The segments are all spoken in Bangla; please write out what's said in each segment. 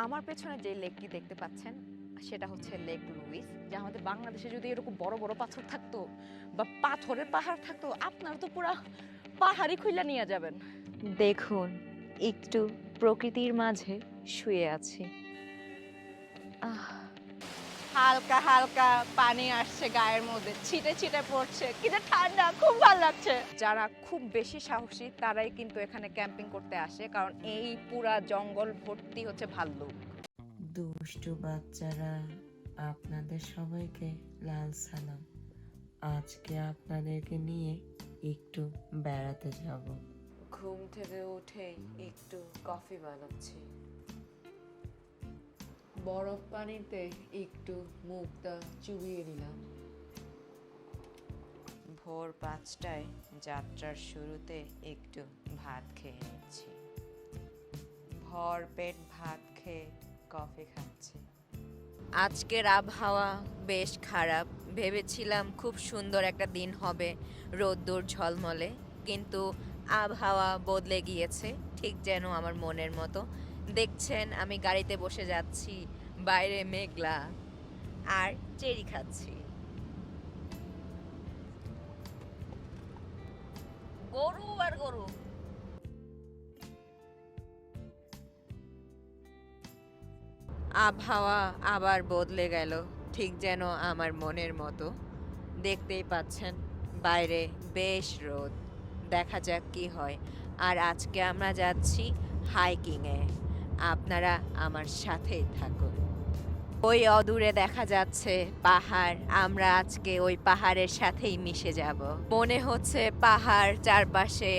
আমার পেছনে যে লেকটি দেখতে পাচ্ছেন সেটা হচ্ছে লেক লুইস, যা আমাদের বাংলাদেশে যদি এরকম বড় বড় পাথর থাকতো বা পাথরের পাহাড় থাকতো, আপনারা তো পুরা পাহাড়ই খুইলা নিয়ে যাবেন। দেখুন, একটু প্রকৃতির মাঝে শুয়ে আছি। হালকা হালকা পানি আসছে গায়ের মধ্যে, ছিটে ছিটে পড়ছে, কি যে ঠান্ডা, খুব ভালো লাগছে। যারা খুব বেশি সাহসী তারাই কিন্তু এখানে ক্যাম্পিং করতে আসে, কারণ এই পুরা জঙ্গল ভর্তি হচ্ছে ভাল্লুক। দুষ্টু বাচ্চারা, আপনাদের সবাইকে লাল সালাম। আজকে আপনাদেরকে নিয়ে একটু বেড়াতে যাব। ঘুম থেকে উঠেই একটু কফি বানাচ্ছি, বরফ পানিতে একটু মুখটা চুবিয়ে নিলাম। ভোর 5টায় যাত্রার শুরুতে একটু ভাত খেয়ে নিচ্ছি। ভর পেট ভাত খেয়ে কফি খাচ্ছি। আজকের আবহাওয়া বেশ খারাপ। ভেবেছিলাম খুব সুন্দর একটা দিন হবে, রোদ্দুর ঝলমলে, কিন্তু আবহাওয়া বদলে গিয়েছে ঠিক যেন আমার মনের মতো। দেখছেন আমি গাড়িতে বসে যাচ্ছি, বাইরে মেঘলা, আর চেরি খাচ্ছি। গরু আর গরু। আবহাওয়া আবার বদলে গেল ঠিক যেন আমার মনের মতো। দেখতেই পাচ্ছেন বাইরে বেশ রোদ, দেখা যাক কি হয়। আর আজকে আমরা যাচ্ছি হাইকিংয়ে, আপনারা আমার সাথেই থাকুন। ওই অদূরে দেখা যাচ্ছে পাহাড়, আমরা আজকে ওই পাহাড়ের সাথেই মিশে যাব। মনে হচ্ছে পাহাড় চারপাশে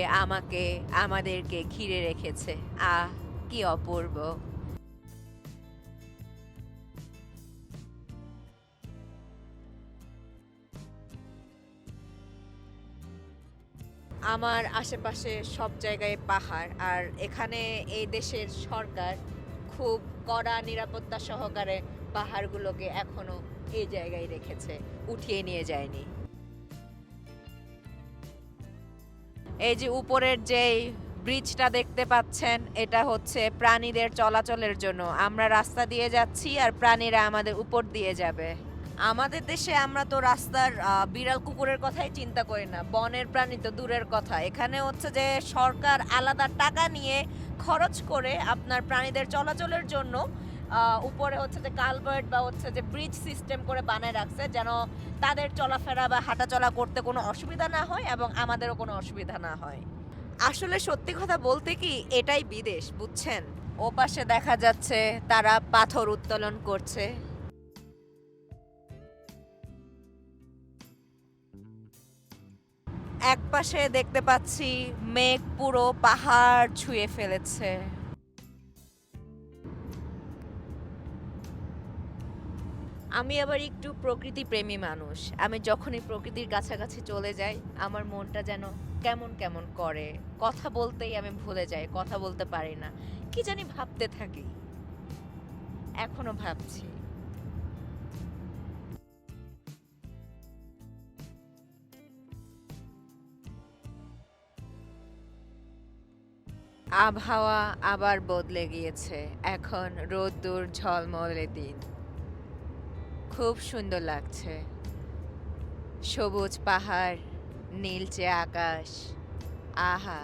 আমাদেরকে ঘিরে রেখেছে। আহ, কি অপূর্ব। আমার আশেপাশে সব জায়গায় পাহাড়, আর এখানে এই দেশের সরকার খুব কড়া নিরাপত্তা সহকারে পাহাড়গুলোকে এখনো এই জায়গায় রেখেছে, উঠিয়ে নিয়ে যায়নি। এই যে উপরের যেই ব্রিজটা দেখতে পাচ্ছেন, এটা হচ্ছে প্রাণীদের চলাচলের জন্য। আমরা রাস্তা দিয়ে যাচ্ছি আর প্রাণীরা আমাদের উপর দিয়ে যাবে। আমাদের দেশে আমরা তো রাস্তার বিড়াল কুকুরের কথাই চিন্তা করি না, বনের প্রাণী তো দূরের কথা। এখানে হচ্ছে যে সরকার আলাদা টাকা নিয়ে খরচ করে আপনার প্রাণীদের চলাচলের জন্য উপরে হচ্ছে যে কালভার্ট বা হচ্ছে যে ব্রিজ সিস্টেম করে বানায় রাখছে, যেন তাদের চলাফেরা বা হাঁটাচলা করতে কোনো অসুবিধা না হয় এবং আমাদেরও কোনো অসুবিধা না হয়। আসলে সত্যি কথা বলতে কি, এটাই বিদেশ, বুঝছেন। ও পাশে দেখা যাচ্ছে তারা পাথর উত্তোলন করছে। এক পাশে দেখতে পাচ্ছি মেঘ পুরো পাহাড় ছুঁয়ে ফেলেছে। আমি আবার একটু প্রকৃতি প্রেমী মানুষ। আমি যখনই প্রকৃতির কাছাকাছি চলে যাই আমার মনটা যেন কেমন কেমন করে। কথা বলতেই আমি ভুলে যাই, কথা বলতে পারি না, কি জানি ভাবতে থাকি। এখনো ভাবছি। আবহাওয়া আবার বদলে গিয়েছে, এখন রোদ্দুর ঝলমলে দিন। খুব সুন্দর লাগছে, সবুজ পাহাড়, নীলচে আকাশ। আহা,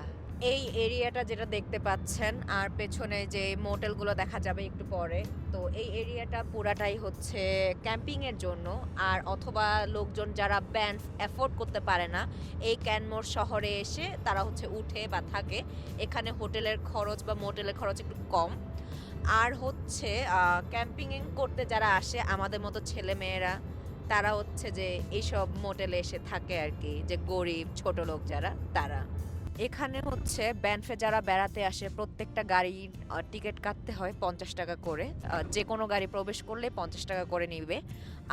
এই এরিয়াটা যেটা দেখতে পাচ্ছেন আর পেছনে যে মোটেলগুলো দেখা যাবে একটু পরে, তো এই এরিয়াটা পুরাটাই হচ্ছে ক্যাম্পিংয়ের জন্য। আর অথবা লোকজন যারা ব্যান্ড অ্যাফোর্ড করতে পারে না, এই ক্যানমোর শহরে এসে তারা হচ্ছে উঠে বা থাকে। এখানে হোটেলের খরচ বা মোটেলের খরচ একটু কম। আর হচ্ছে ক্যাম্পিং করতে যারা আসে আমাদের মতো ছেলে মেয়েরা, তারা হচ্ছে যে এইসব মোটেলে এসে থাকে আর কি, যে গরিব ছোট লোক যারা, তারা এখানে হচ্ছে ব্যানফে যারা বেড়াতে আসে প্রত্যেকটা গাড়ির টিকিট কাটতে হয় 50 টাকা করে। যে কোনো গাড়ি প্রবেশ করলে 50 টাকা করে নিবে।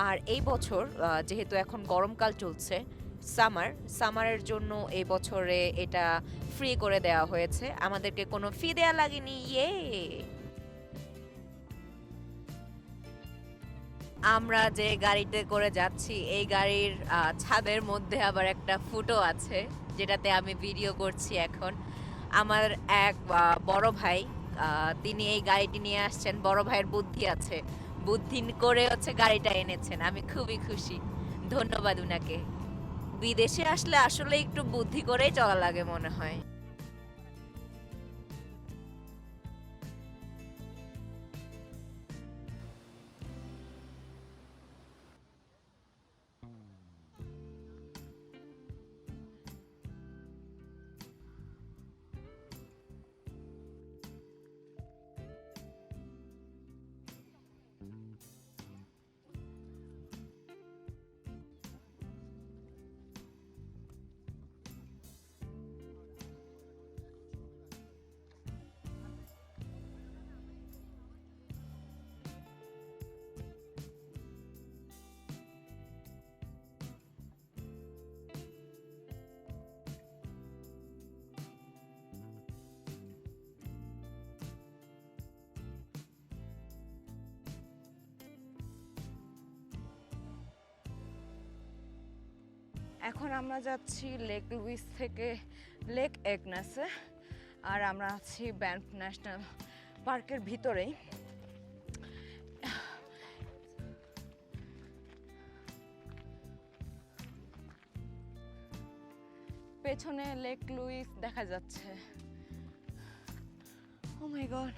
আর এই বছর যেহেতু এখন গরমকাল চলছে, সামারের জন্য এই বছরে এটা ফ্রি করে দেওয়া হয়েছে, আমাদেরকে কোনো ফি দেয়া লাগেনি। ইয়ে, আমরা যে গাড়িতে করে যাচ্ছি এই গাড়ির ছাদের মধ্যে আবার একটা ফুটো আছে, যেটাতে আমি ভিডিও করছি এখন। আমার এক বড় ভাই তিনি এই গাড়িটি নিয়ে আসছেন, বড় ভাইয়ের বুদ্ধি আছে, বুদ্ধি করে হচ্ছে গাড়িটা এনেছেন, আমি খুবই খুশি, ধন্যবাদ উনাকে। বিদেশে আসলে আসলে একটু বুদ্ধি করেই চলা লাগে মনে হয়। এখন আমরা যাচ্ছি লেক লুইস থেকে লেক এগনাসে, আর আমরা আছি ব্যানফ ন্যাশনাল পার্কের ভিতরেই। পেছনে লেক লুইস দেখা যাচ্ছে। ও মাই গড,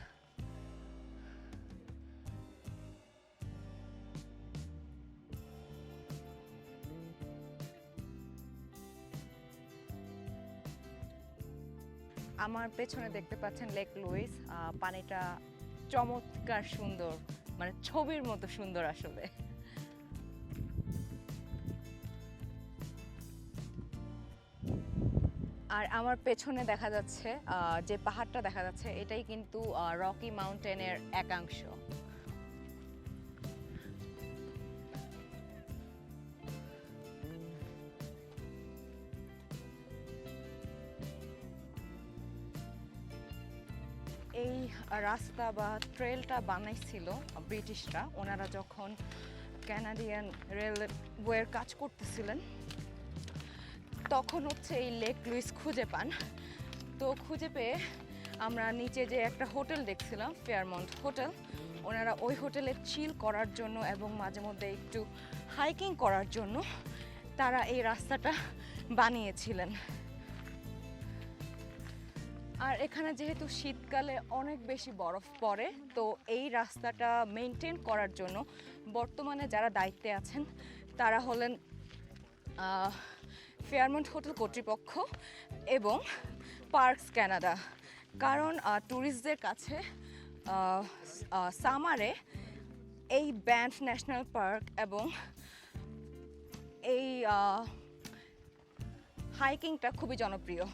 আমার পেছনে দেখতে পাচ্ছেন লেক লুইস। পানিটা চমৎকার সুন্দর, মানে ছবির মতো সুন্দর আসলে। আর আমার পেছনে দেখা যাচ্ছে যে পাহাড়টা দেখা যাচ্ছে, এটাই কিন্তু রকি মাউন্টেনের একাংশ। এই রাস্তা বা ট্রেলটা বানাইছিল ব্রিটিশরা, ওনারা যখন কানাডিয়ান রেলওয়ের কাজ করতেছিলেন, তখন হচ্ছে এই লেক লুইস খুঁজে পান। তো খুঁজে পেয়ে আমরা নিচে যে একটা হোটেল দেখছিলাম, ফেয়ারমাউন্ট হোটেল, ওনারা ওই হোটেলে চিল করার জন্য এবং মাঝে মধ্যে একটু হাইকিং করার জন্য তারা এই রাস্তাটা বানিয়েছিলেন। আর এখানে যেহেতু শীতকালে অনেক বেশি বরফ পড়ে, তো এই রাস্তাটা মেনটেন করার জন্য বর্তমানে যারা দায়িত্বে আছেন তারা হলেন ফেয়ারমাউন্ট হোটেল কর্তৃপক্ষ এবং পার্কস কানাডা। কারণ ট্যুরিস্টদের কাছে সামারে এই ব্যানফ ন্যাশনাল পার্ক এবং এই হাইকিংটা খুবই জনপ্রিয়।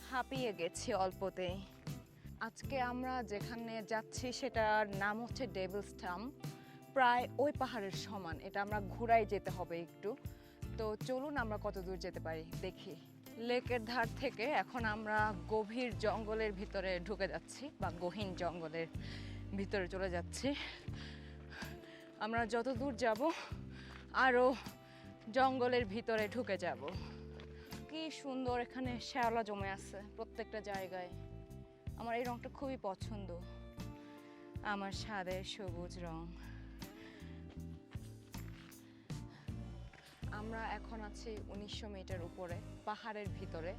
হাঁপিয়ে গেছি অল্পতেই। আজকে আমরা যেখানে যাচ্ছি সেটার নাম হচ্ছে ডেভিলস থাম্ব, প্রায় ওই পাহাড়ের সমান। এটা আমরা ঘুরাই যেতে হবে একটু। তো চলুন আমরা কত দূর যেতে পারি দেখি। লেকের ধার থেকে এখন আমরা গভীর জঙ্গলের ভিতরে ঢুকে যাচ্ছি, বা গহীন জঙ্গলের ভিতরে চলে যাচ্ছি। আমরা যত দূর যাব আরও জঙ্গলের ভিতরে ঢুকে যাব। কি সুন্দর এখানে শ্যাওলা জমে আছে প্রত্যেকটা জায়গায়। আমার এই রংটা খুবই পছন্দ, আমার স্বাদের সবুজ রং। আমরা এখন আছি 1900 মিটার উপরে পাহাড়ের ভিতরে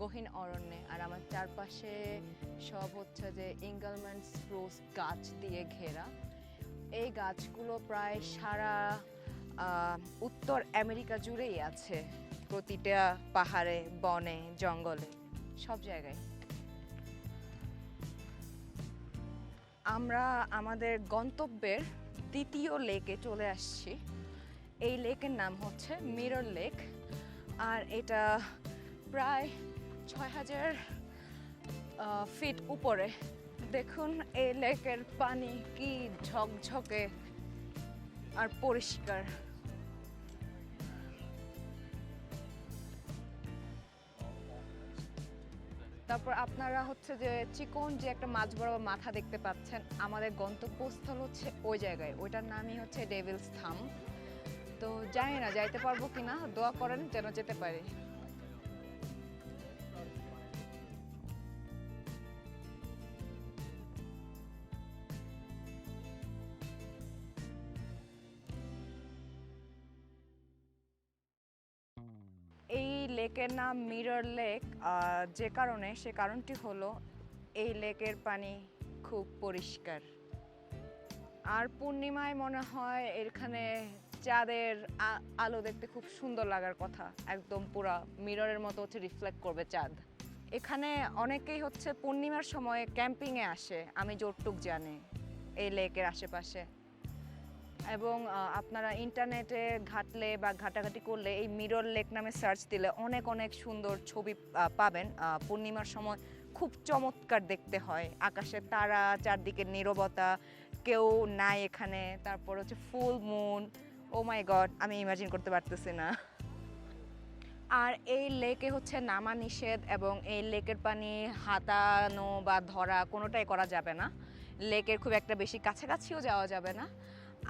গহীন অরণ্যে, আর আমার চারপাশে সব হচ্ছে যে ইঙ্গলম্যান স্প্রুস গাছ দিয়ে ঘেরা। এই গাছগুলো প্রায় সারা উত্তর আমেরিকা জুড়েই আছে, প্রতিটা পাহাড়ে, বনে, জঙ্গলে, সব জায়গায়। আমরা আমাদের গন্তব্যের দ্বিতীয় লেকে চলে আসছি। এই লেকের নাম হচ্ছে মিরর লেক, আর এটা প্রায় 6000 ফিট উপরে। দেখুন এই লেকের পানি কি ঝকঝকে আর পরিষ্কার। তারপর আপনারা হচ্ছে যে চিকন যে একটা মাছ বরাবর মাথা দেখতে পাচ্ছেন, আমাদের গন্তব্যস্থল হচ্ছে ওই জায়গায়, ওইটার নামই হচ্ছে ডেভিলস থাম্ব। তো জানি না যাইতে পারবো কিনা, দোয়া করেন যেন যেতে পারি। লেকের নাম মিরর লেক, যে কারণে সে কারণটি হলো এই লেকের পানি খুব পরিষ্কার। আর পূর্ণিমায় মনে হয় এখানে চাঁদের আলো দেখতে খুব সুন্দর লাগার কথা, একদম পুরা মিররের মতো হচ্ছে রিফ্লেক্ট করবে চাঁদ। এখানে অনেকেই হচ্ছে পূর্ণিমার সময় ক্যাম্পিংয়ে আসে, আমি যতটুক জানি এই লেকের আশেপাশে। এবং আপনারা ইন্টারনেটে ঘাটলে বা ঘাটাঘাটি করলে এই মিরর লেক নামে সার্চ দিলে অনেক অনেক সুন্দর ছবি পাবেন। পূর্ণিমার সময় খুব চমৎকার দেখতে হয়, আকাশে তারা, চারদিকে নীরবতা, কেউ নাই এখানে, তারপর হচ্ছে ফুল মুন। ও মাই গড, আমি ইমাজিন করতে পারতেছি না। আর এই লেকে হচ্ছে নামা নিষেধ এবং এই লেকের পানি হাতানো বা ধরা কোনোটাই করা যাবে না। লেকের খুব একটা বেশি কাছাকাছিও যাওয়া যাবে না।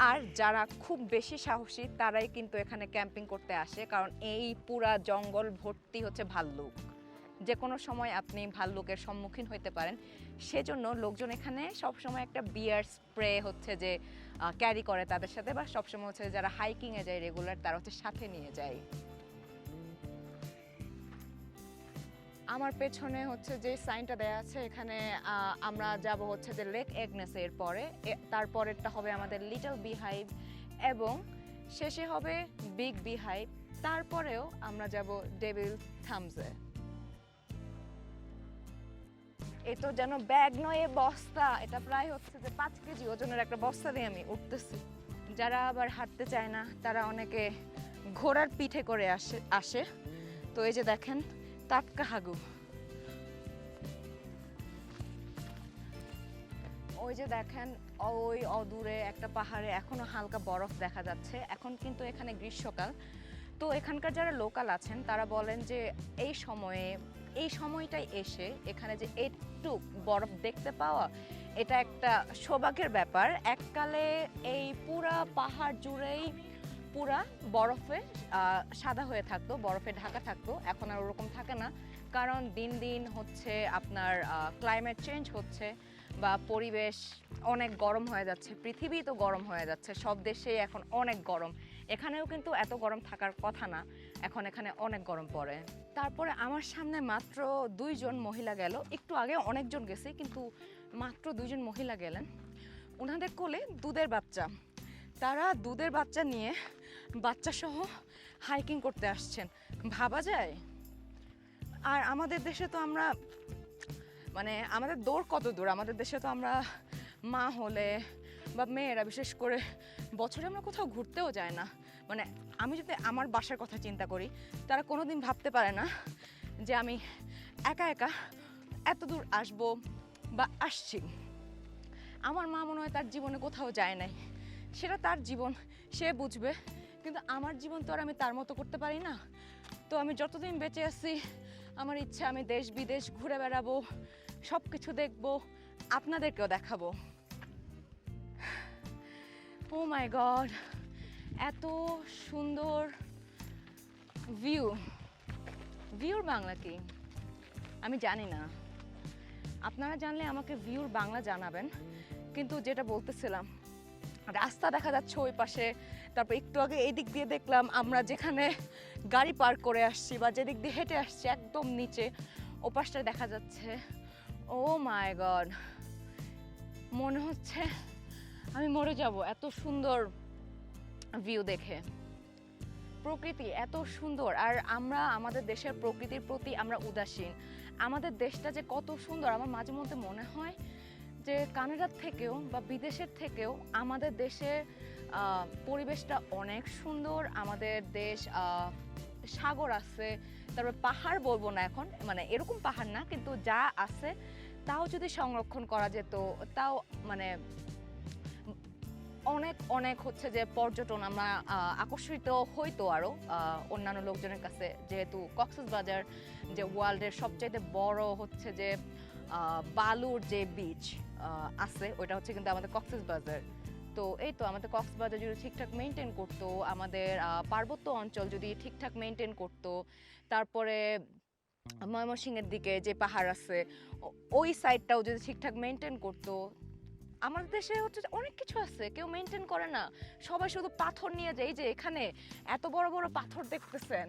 আর যারা খুব বেশি সাহসী তারাই কিন্তু এখানে ক্যাম্পিং করতে আসে, কারণ এই পুরা জঙ্গল ভর্তি হচ্ছে ভাল্লুক। যে কোনো সময় আপনি ভাল্লুকের সম্মুখীন হতে পারেন, সেজন্য লোকজন এখানে সবসময় একটা বিয়ার স্প্রে হচ্ছে যে ক্যারি করে তাদের সাথে, বা সবসময় হচ্ছে যারা হাইকিংয়ে যায় রেগুলার তারা হচ্ছে সাথে নিয়ে যায়। আমার পেছনে হচ্ছে যে সাইনটা দেয়া আছে, এখানে আমরা যাব হচ্ছে যে লেক এগনেসের পরে, তারপরেরটা হবে আমাদের লিটল বিহাইভ এবং শেষে হবে বিগ বিহাইভ, তারপরেও আমরা যাব ডেভিল থামসে। এই তো যেন ব্যাগ নয়, বস্তা, এটা প্রায় হচ্ছে যে 5 কেজি ওজনের একটা বস্তা দিয়ে আমি উঠতেছি। যারা আবার হাঁটতে চায় না তারা অনেকে ঘোড়ার পিঠে করে আসে। তো এই যে দেখেন টাটকা হাগু, ওই যে দেখেন ওই অদূরে একটা পাহাড়ে এখনো হালকা বরফ দেখা যাচ্ছে। এখন কিন্তু এখানে গ্রীষ্মকাল, তো এখানকার যারা লোকাল আছেন তারা বলেন যে এই সময়টাই এসে এখানে যে একটু বরফ দেখতে পাওয়া, এটা একটা সৌভাগ্যের ব্যাপার। এককালে এই পুরা পাহাড় জুড়েই পুরা বরফে সাদা হয়ে থাকতো, বরফে ঢাকা থাকতো। এখন আর ওরকম থাকে না, কারণ দিন দিন হচ্ছে আপনার ক্লাইমেট চেঞ্জ হচ্ছে বা পরিবেশ অনেক গরম হয়ে যাচ্ছে, পৃথিবী তো গরম হয়ে যাচ্ছে, সব দেশেই এখন অনেক গরম। এখানেও কিন্তু এত গরম থাকার কথা না, এখন এখানে অনেক গরম পড়ে। তারপরে আমার সামনে মাত্র 2 জন মহিলা গেল, একটু আগে অনেকজন গেছে কিন্তু মাত্র 2 জন মহিলা গেলেন। ওনাদের কোলে দুধের বাচ্চা, তারা দুধের বাচ্চা নিয়ে বাচ্চা সহ হাইকিং করতে আসছেন, ভাবা যায়? আর আমাদের দেশে তো আমরা মানে আমাদের দৌড় কত দূর, আমাদের দেশে তো আমরা মা হলে বা মেয়েরা বিশেষ করে বছরে আমরা কোথাও ঘুরতেও যায় না। মানে আমি যদি আমার বাসার কথা চিন্তা করি, তারা কোনোদিন ভাবতে পারে না যে আমি একা একা এত দূর আসবো বা আসছি। আমার মা মনে হয় তার জীবনে কোথাও যায় নাই, সেটা তার জীবন, সে বুঝবে, কিন্তু আমার জীবন তো আর আমি তার মতো করতে পারি না। তো আমি যতদিন বেঁচে আছি আমার ইচ্ছা আমি দেশ বিদেশ ঘুরে বেড়াবো, সব কিছু দেখবো, আপনাদেরকেও দেখাবো। ও মাই গড, এত সুন্দর ভিউর বাংলা কি আমি জানি না, আপনারা জানলে আমাকে ভিউর বাংলা জানাবেন। কিন্তু যেটা বলতেছিলাম, রাস্তা দেখা যাচ্ছে ওই পাশে, তারপর একটু আগে এই দিক দিয়ে দেখলাম আমরা যেখানে গাড়ি পার্ক করে আসছি বা যেদিক দিয়ে হেঁটে আসছি একদম নিচে ও পাশটা দেখা যাচ্ছে। ও মাই গড, মনে হচ্ছে আমি মরে যাব এত সুন্দর ভিউ দেখে। প্রকৃতি এত সুন্দর, আর আমরা আমাদের দেশের প্রকৃতির প্রতি আমরা উদাসীন। আমাদের দেশটা যে কত সুন্দর, আমার মাঝে মধ্যে মনে হয় যে কানাডার থেকেও বা বিদেশের থেকেও আমাদের দেশের পরিবেশটা অনেক সুন্দর। আমাদের দেশ সাগর আছে, তারপরে পাহাড় বলবো না এখন, মানে এরকম পাহাড় না, কিন্তু যা আছে তাও যদি সংরক্ষণ করা যেত, তাও মানে অনেক অনেক হচ্ছে যে পর্যটন আমরা আকর্ষিত হইতো আরও অন্যান্য লোকজনের কাছে। যেহেতু কক্সবাজার যে ওয়ার্ল্ডের সবচাইতে বড় হচ্ছে যে বালুর যে বিচ আছে, ওইটা হচ্ছে কিন্তু আমাদের কক্সবাজার। তো এই তো আমাদের কক্সবাজার যদি ঠিকঠাক মেনটেন করতো, আমাদের পার্বত্য অঞ্চল যদি ঠিকঠাক মেনটেন করতো, তারপরে ময়মনসিংহের দিকে যে পাহাড় আছে ওই সাইডটাও যদি ঠিকঠাক মেনটেন করতো। আমাদের দেশে হচ্ছে অনেক কিছু আছে, কেউ মেনটেন করে না, সবাই শুধু পাথর নিয়ে যায়। এই যে এখানে এত বড় বড় পাথর দেখতেছেন,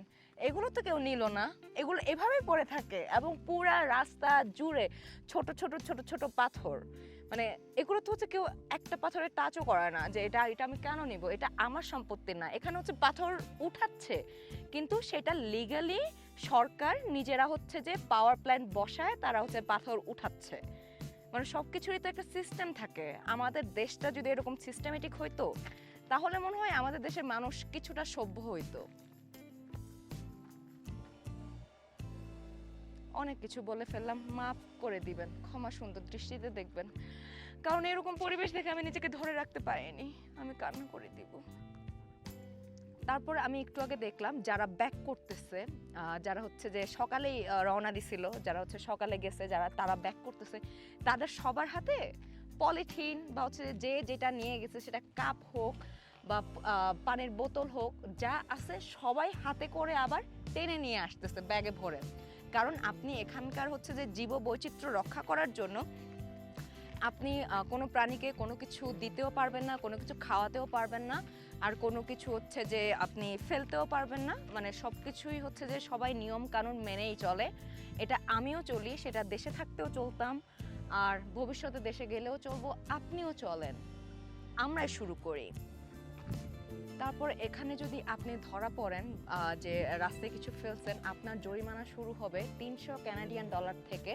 এগুলো তো কেউ নিল না, এগুলো এভাবেই পড়ে থাকে এবং পুরা রাস্তা জুড়ে ছোট ছোট ছোট ছোট পাথর। মানে এগুলো তো হচ্ছে কেউ একটা পাথরে টাচও করে না যে এটা এটা আমি কেন নিব, এটা আমার সম্পত্তি না। এখানে হচ্ছে পাথর উঠাচ্ছে, কিন্তু সেটা লিগালি সরকার নিজেরা হচ্ছে যে পাওয়ার প্ল্যান্ট বসায় তারা হচ্ছে পাথর উঠাচ্ছে। মানে সব কিছুরই তো একটা সিস্টেম থাকে। আমাদের দেশটা যদি এরকম সিস্টেমেটিক হইতো তাহলে মনে হয় আমাদের দেশের মানুষ কিছুটা সভ্য হইতো। অনেক কিছু বলে ফেললাম, মাফ করে দিবেন, ক্ষমা সুন্দর দৃষ্টিতে দেখবেন, কারণ এরকম পরিবেশ দেখে আমি নিজেকে ধরে রাখতে পারিনি, আমি কান্না করে দিব। তারপর আমি একটু আগে দেখলাম যারা ব্যাক করতেছে, যারা হচ্ছে যে সকালেই রওনা দিছিল, যারা হচ্ছে সকালে গেছে, যারা তারা ব্যাক করতেছে, তাদের সবার হাতে পলিথিন বা হচ্ছে যে যেটা নিয়ে গেছে সেটা কাপ হোক বা পানির বোতল হোক, যা আছে সবাই হাতে করে আবার টেনে নিয়ে আসতেছে ব্যাগে ভরে। কারণ আপনি এখানকার হচ্ছে যে জীববৈচিত্র্য রক্ষা করার জন্য আপনি কোনো প্রাণীকে কোনো কিছু দিতেও পারবেন না, কোনো কিছু খাওয়াতেও পারবেন না, আর কোনো কিছু হচ্ছে যে আপনি ফেলতেও পারবেন না। মানে সব কিছুই হচ্ছে যে সবাই নিয়ম কানুন মেনেই চলে। এটা আমিও চলি, সেটা দেশে থাকতেও চলতাম, আর ভবিষ্যতে দেশে গেলেও চলবো, আপনিও চলেন, আমরাই শুরু করি। তারপর এখানে যদি আপনি ধরা পড়েন যে রাস্তায় কিছু ফেলছেন, আপনার জরিমানা শুরু হবে 300 কানাডিয়ান ডলার থেকে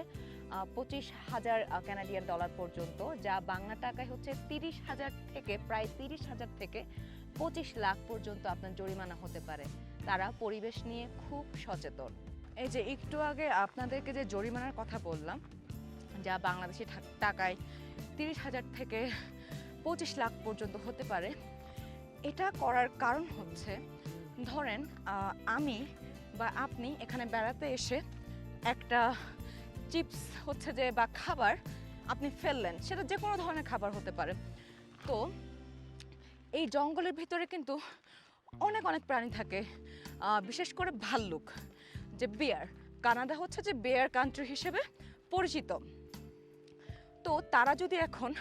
25,000 কানাডিয়ান ডলার পর্যন্ত, যা বাংলা টাকায় হচ্ছে 30,000 থেকে প্রায় 30,000 থেকে 25 লাখ পর্যন্ত আপনার জরিমানা হতে পারে। তারা পরিবেশ নিয়ে খুব সচেতন। এই যে একটু আগে আপনাদেরকে যে জরিমানার কথা বললাম, যা বাংলাদেশি টাকায় 30,000 থেকে 25 লাখ পর্যন্ত হতে পারে, এটা করার কারণ হচ্ছে ধরেন আমি বা আপনি এখানে বেড়াতে এসে একটা চিপস হচ্ছে যে বা খাবার আপনি ফেললেন, সেটা যে কোনো ধরনের খাবার হতে পারে। তো এই জঙ্গলের ভিতরে কিন্তু অনেক অনেক প্রাণী থাকে, বিশেষ করে ভাল্লুক, যে বেয়ার। কানাডা হচ্ছে যে বেয়ার কান্ট্রি হিসেবে পরিচিত। তো তারা যদি এখন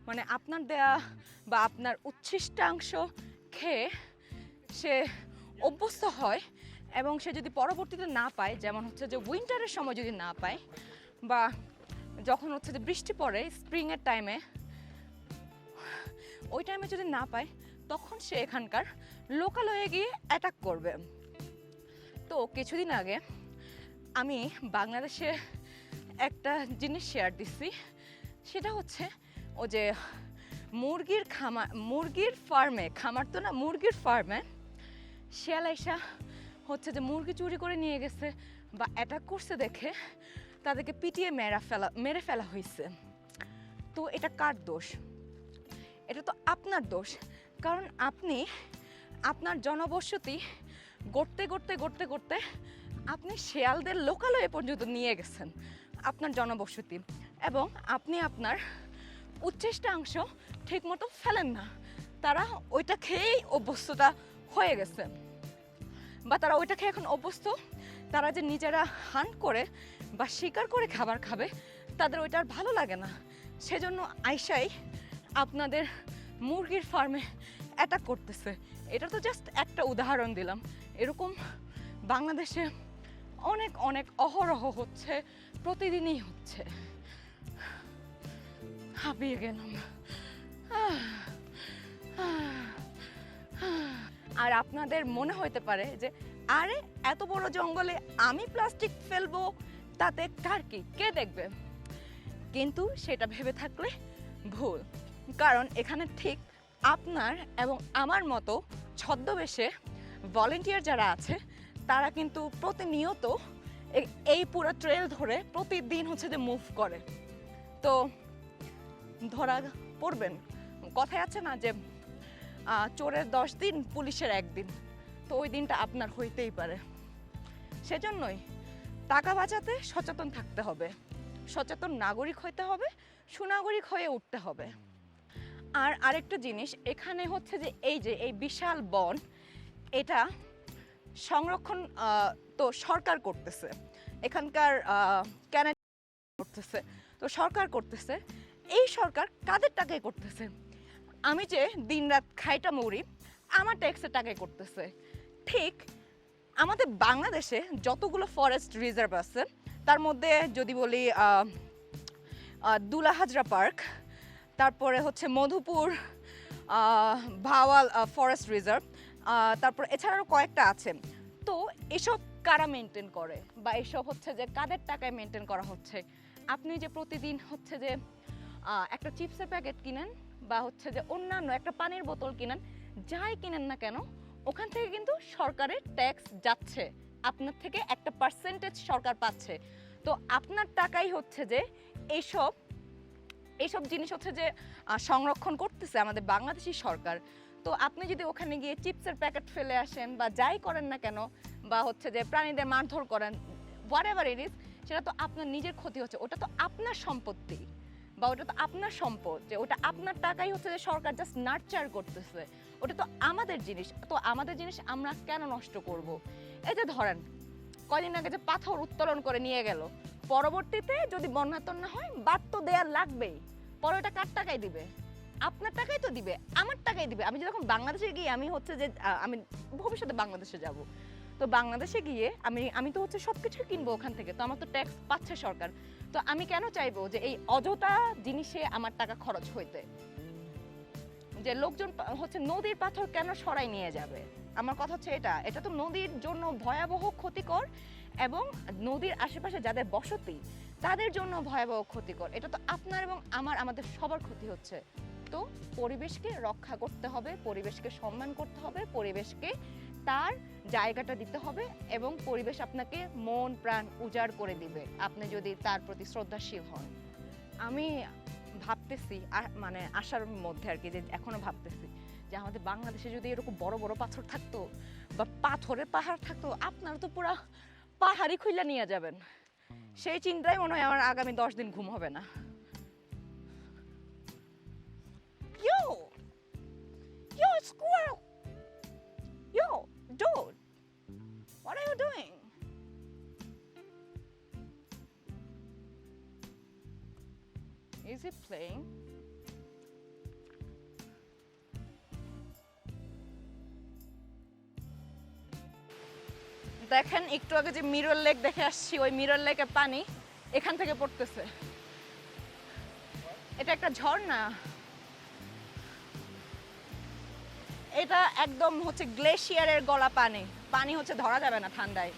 মানে আপনার দেয়া বা আপনার উচ্ছিষ্টাংশ খেয়ে সে অভ্যস্ত হয় এবং সে যদি পরবর্তীতে না পায়, যেমন হচ্ছে যে উইন্টারের সময় যদি না পায় বা যখন হচ্ছে যে বৃষ্টি পড়ে স্প্রিংয়ের টাইমে, ওই টাইমে যদি না পায়, তখন সে এখানকার লোকালয়ে গিয়ে অ্যাটাক করবে। তো কিছুদিন আগে আমি বাংলাদেশে একটা জিনিস শেয়ার দিচ্ছি, সেটা হচ্ছে ও যে মুরগির ফার্মে, খামার তো না, মুরগির ফার্মে শিয়াল আইসা হচ্ছে যে মুরগি চুরি করে নিয়ে গেছে বা অ্যাটাক করছে দেখে তাদেরকে পিটিয়ে মেরে ফেলা হয়েছে। তো এটা কার দোষ? এটা তো আপনার দোষ, কারণ আপনি আপনার জনবসতি গড়তে গড়তে গড়তে গড়তে আপনি শিয়ালদের লোকালয়ে পর্যন্ত নিয়ে গেছেন আপনার জনবসতি, এবং আপনি আপনার উচ্ছিষ্টাংশ ঠিক মতো ফেলেন না। তারা ওইটা খেয়েই অভ্যস্ততা হয়ে গেছে, বা তারা ওইটা খেয়ে এখন অভ্যস্ত। তারা যে নিজেরা হান্ট করে বা শিকার করে খাবার খাবে, তাদের ওইটা আর ভালো লাগে না, সেজন্য আইসাই আপনাদের মুরগির ফার্মে অ্যাটাক করতেছে। এটা তো জাস্ট একটা উদাহরণ দিলাম, এরকম বাংলাদেশে অনেক অনেক অহরহ হচ্ছে, প্রতিদিনই হচ্ছে। হাঁপিয়ে গেলাম। আর আপনাদের মনে হইতে পারে যে আরে এত বড় জঙ্গলে আমি প্লাস্টিক ফেলবো, তাতে কার কি, কে দেখবে? কিন্তু সেটা ভেবে থাকলে ভুল, কারণ এখানে ঠিক আপনার এবং আমার মতো ছদ্মবেশে ভলেন্টিয়ার যারা আছে, তারা কিন্তু প্রতিনিয়ত এই পুরো ট্রেল ধরে প্রতিদিন হচ্ছে যে মুভ করে। তো ধরা পড়বেন, কথায় আছে না যে চোরের 10 দিন পুলিশের 1 দিন, তো ওই দিনটা আপনার হইতেই পারে। সেজন্যই টাকা বাঁচাতে সচেতন থাকতে হবে, সচেতন নাগরিক হইতে হবে, সুনাগরিক হয়ে উঠতে হবে। আর আরেকটা জিনিস, এখানে হচ্ছে যে এই বিশাল বন, এটা সংরক্ষণ তো সরকার করতেছে, এখানকার ক্যানাডা করতেছে, তো সরকার করতেছে। এই সরকার কাদের টাকায় করতেছে? আমি যে দিনরাত খাইটা মরি, আমার ট্যাক্সের টাকায় করতেছে। ঠিক আমাদের বাংলাদেশে যতগুলো ফরেস্ট রিজার্ভ আছে তার মধ্যে যদি বলি দুলাহাজরা পার্ক, তারপরে হচ্ছে মধুপুর ভাওয়াল ফরেস্ট রিজার্ভ, তারপর এছাড়াও কয়েকটা আছে। তো এসব কারা মেনটেন করে বা এসব হচ্ছে যে কাদের টাকায় মেনটেন করা হচ্ছে? আপনি যে প্রতিদিন হচ্ছে যে একটা চিপসের প্যাকেট কিনেন বা হচ্ছে যে অন্যান্য একটা পানির বোতল কিনেন, যাই কিনেন না কেন ওখান থেকে কিন্তু সরকারের ট্যাক্স যাচ্ছে, আপনার থেকে একটা পার্সেন্টেজ সরকার পাচ্ছে। তো আপনার টাকাই হচ্ছে যে এইসব এইসব জিনিস হচ্ছে যে সংরক্ষণ করতেছে আমাদের বাংলাদেশি সরকার। তো আপনি যদি ওখানে গিয়ে চিপসের প্যাকেট ফেলে আসেন বা যাই করেন না কেন, বা হচ্ছে যে প্রাণীদের মারধর করেন, হোয়াট এভার ইট ইজ, সেটা তো আপনার নিজের ক্ষতি হচ্ছে। ওটা তো আপনার সম্পত্তি বা ওটা তো আপনার সম্পদ, যে ওটা আপনার টাকাই হচ্ছে যে সরকার জাস্ট নার্চার করতেছে। ওটা তো আমাদের জিনিস, তো আমাদের জিনিস আমরা কেন নষ্ট করব? এই যে ধরেন কয়দিন আগে যে পাথর উত্তোলন করে নিয়ে গেল, পরবর্তীতে যদি বন্যা টন্যা হয় বাদ তো দেয়ার লাগবেই। পরে ওটা কার টাকায় দিবে? আপনার টাকাই তো দিবে, আমার টাকাই দিবে। আমি যখন বাংলাদেশে গিয়ে আমি হচ্ছে যে আমি ভবিষ্যতে বাংলাদেশে যাব, তো বাংলাদেশে গিয়ে আমি তো হচ্ছে সব কিছু কিনবো ওখান থেকে, তো আমার তো ট্যাক্স পাচ্ছে সরকার। তো আমি কেন চাইবো যে এই অযথা জিনিসে আমার টাকা খরচ হইতে? যে লোকজন হচ্ছে নদীর পাথর কেন সরাই নিয়ে যাবে? আমার কথা হচ্ছে এটা তো নদীর জন্য ভয়াবহ ক্ষতিকর, এবং নদীর আশেপাশে যাদের বসতি তাদের জন্য ভয়াবহ ক্ষতিকর। এটা তো আপনার এবং আমাদের সবার ক্ষতি হচ্ছে। তো পরিবেশকে রক্ষা করতে হবে, পরিবেশকে সম্মান করতে হবে, পরিবেশকে তার জায়গাটা দিতে হবে, এবং পরিবেশ আপনাকে মন প্রাণ উজাড় করে দিবে আপনি যদি তার প্রতি শ্রদ্ধাশীল হন। আমি ভাবতেছি মানে আশার মধ্যে আর কি, যে এখনো ভাবতেছি যে আমাদের বাংলাদেশে যদি এরকম বড় বড় পাথর থাকতো বা পাথরের পাহাড় থাকতো, আপনারা তো পুরা পাহাড়ি খুইলা নিয়ে যাবেন। সেই চিন্তায় মনে হয় আমার আগামী 10 দিন ঘুম হবে না। Yo! Yo, squirrel! Yo, dude! What are you doing? Is he playing? দেখেন একটু আগে যে মিরর লেক দেখে আসছি, ওই মিরর লেকের পানি এখান থেকে পড়তেছে। এটা একটা ঝর্ণা, এটা একদম হচ্ছে গ্লেশিয়ারের গলা পানি। পানি হচ্ছে ধরা যাবে না ঠান্ডায়।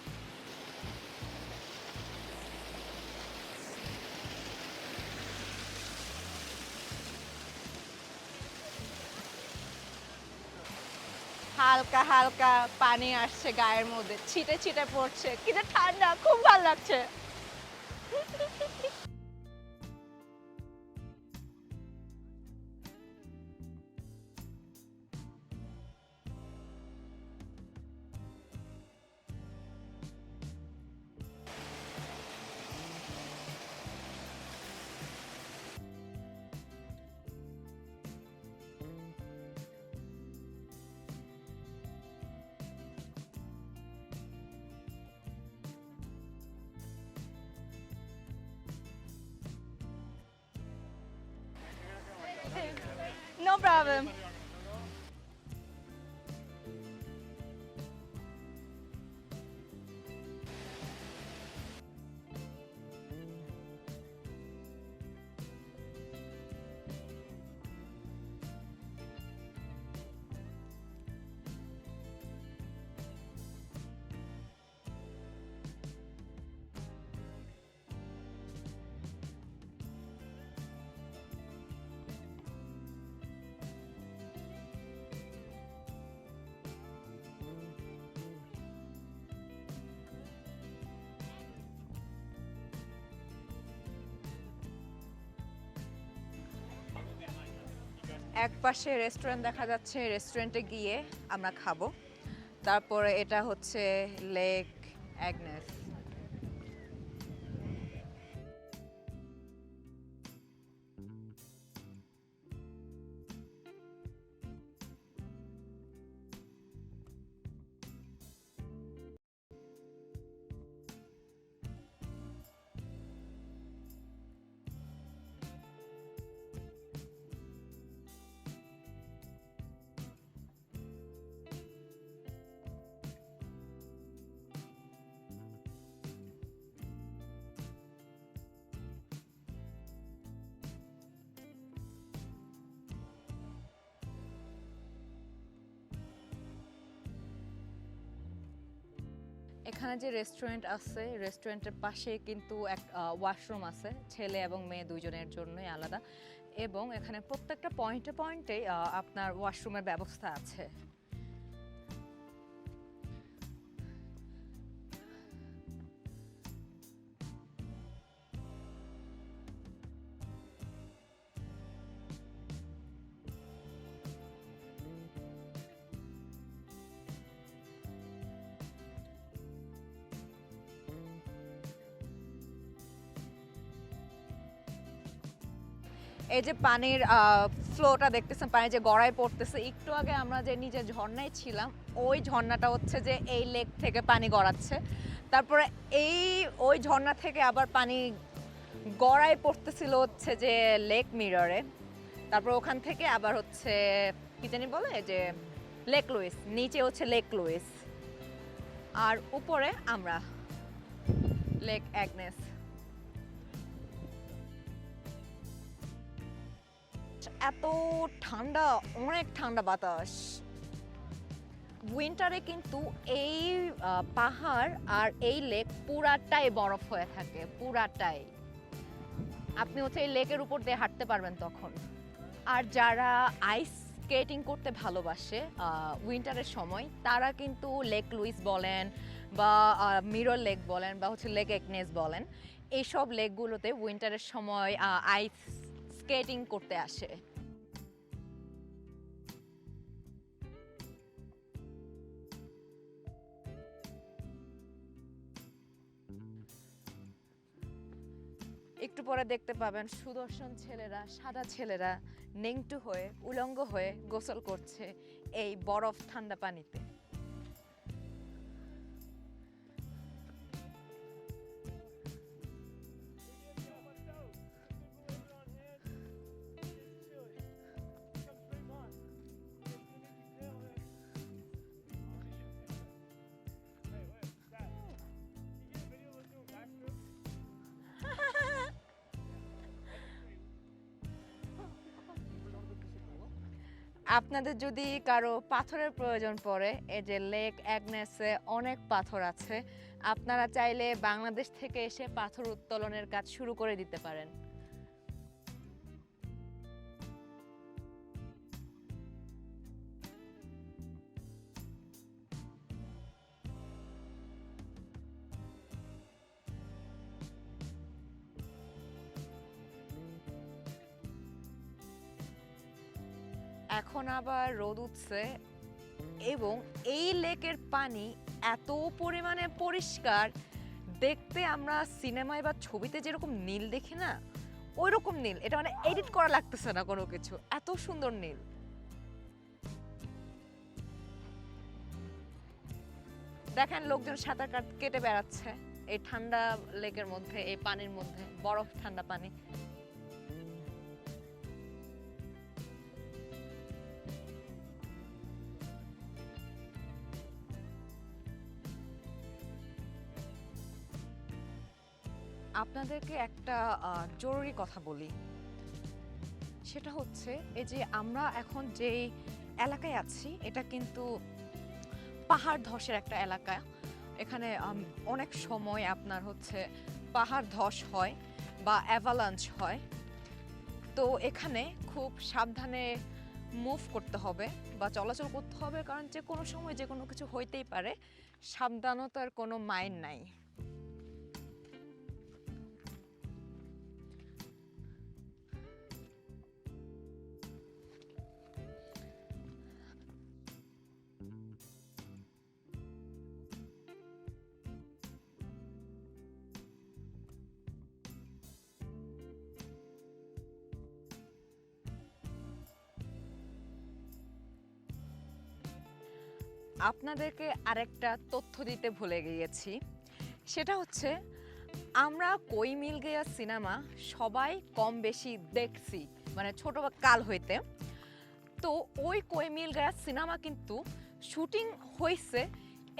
হালকা হালকা পানি আসছে গায়ের মধ্যে, ছিটে ছিটে পড়ছে, কি যে ঠান্ডা, খুব ভালো লাগছে। No problem. এক পাশে রেস্টুরেন্ট দেখা যাচ্ছে, রেস্টুরেন্টে গিয়ে আমরা খাবো। তারপরে এটা হচ্ছে লেক অ্যাগনেস। এখানে যে রেস্টুরেন্ট আছে রেস্টুরেন্টের পাশে কিন্তু এক ওয়াশরুম আছে, ছেলে এবং মেয়ে দুজনের জন্যই আলাদা, এবং এখানে প্রত্যেকটা পয়েন্টে পয়েন্টে আপনার ওয়াশরুমের ব্যবস্থা আছে। এই যে পানির ফ্লোটা দেখতেছেন, পানি যে গড়ায় পড়তেছে, একটু আগে আমরা যে নিচে ঝর্ণায় ছিলাম ওই ঝর্ণাটা হচ্ছে যে এই লেক থেকে পানি গড়াচ্ছে, তারপরে ওই ঝর্ণা থেকে আবার পানি গড়ায় পড়তেছিল হচ্ছে যে লেক মিররে, তারপর ওখান থেকে আবার হচ্ছে কি জানি বলে যে লেক লুইস, নিচে হচ্ছে লেক লুইস, আর উপরে আমরা লেক অ্যাগনেস। এত ঠান্ডা, অনেক ঠান্ডা বাতাস। উইন্টারে কিন্তু এই পাহাড় আর এই লেক পুরাটাই বরফ হয়ে থাকে, পুরাটাই। আপনি হচ্ছে এই লেকের উপর দিয়ে হাঁটতে পারবেন তখন। আর যারা আইস স্কেটিং করতে ভালোবাসে উইন্টারের সময়, তারা কিন্তু লেক লুইস বলেন বা মিরর লেক বলেন বা হচ্ছে লেক অ্যাগনেস বলেন, এইসব লেকগুলোতে উইন্টারের সময় আইস স্কেটিং করতে আসে। একটু পরে দেখতে পাবেন সুদর্শন ছেলেরা, সাদা ছেলেরা নেংটু হয়ে উলঙ্গ হয়ে গোসল করছে এই বরফ ঠান্ডা পানিতে। আপনাদের যদি কারো পাথরের প্রয়োজন পড়ে, এই যে লেক অ্যাগনেসে অনেক পাথর আছে, আপনারা চাইলে বাংলাদেশ থেকে এসে পাথর উত্তোলনের কাজ শুরু করে দিতে পারেন। এখন আবার রোদ উঠছে এবং এই লেকের পানি এত পরিমাণে পরিষ্কার, দেখতে আমরা সিনেমায় বা ছবিতে যেরকম নীল দেখি না, ওই রকম নীল। এটা মানে এডিট করা লাগতেছে না কোনো কিছু, এত সুন্দর নীল। দেখেন লোকজন সাঁতার কেটে বেড়াচ্ছে এই ঠান্ডা লেকের মধ্যে, এই পানির মধ্যে, বরফ ঠান্ডা পানি। আপনাদেরকে একটা জরুরি কথা বলি, সেটা হচ্ছে এই যে আমরা এখন যেই এলাকায় আছি এটা কিন্তু পাহাড় ধসের একটা এলাকা। এখানে অনেক সময় আপনার হচ্ছে পাহাড় ধস হয় বা অ্যাভালাঞ্চ হয়, তো এখানে খুব সাবধানে মুভ করতে হবে বা চলাচল করতে হবে, কারণ যে কোনো সময় যে কোনো কিছু হইতেই পারে, সাবধানতার কোনো মাইন্ড নাই। আপনাদেরকে আরেকটা তথ্য দিতে ভুলে গিয়েছি, সেটা হচ্ছে আমরা কই মিল গেয়া সিনেমা সবাই কম বেশি দেখছি, মানে ছোট কাল হইতে। তো ওই কই মিল গেয়া সিনেমা কিন্তু শুটিং হয়েছে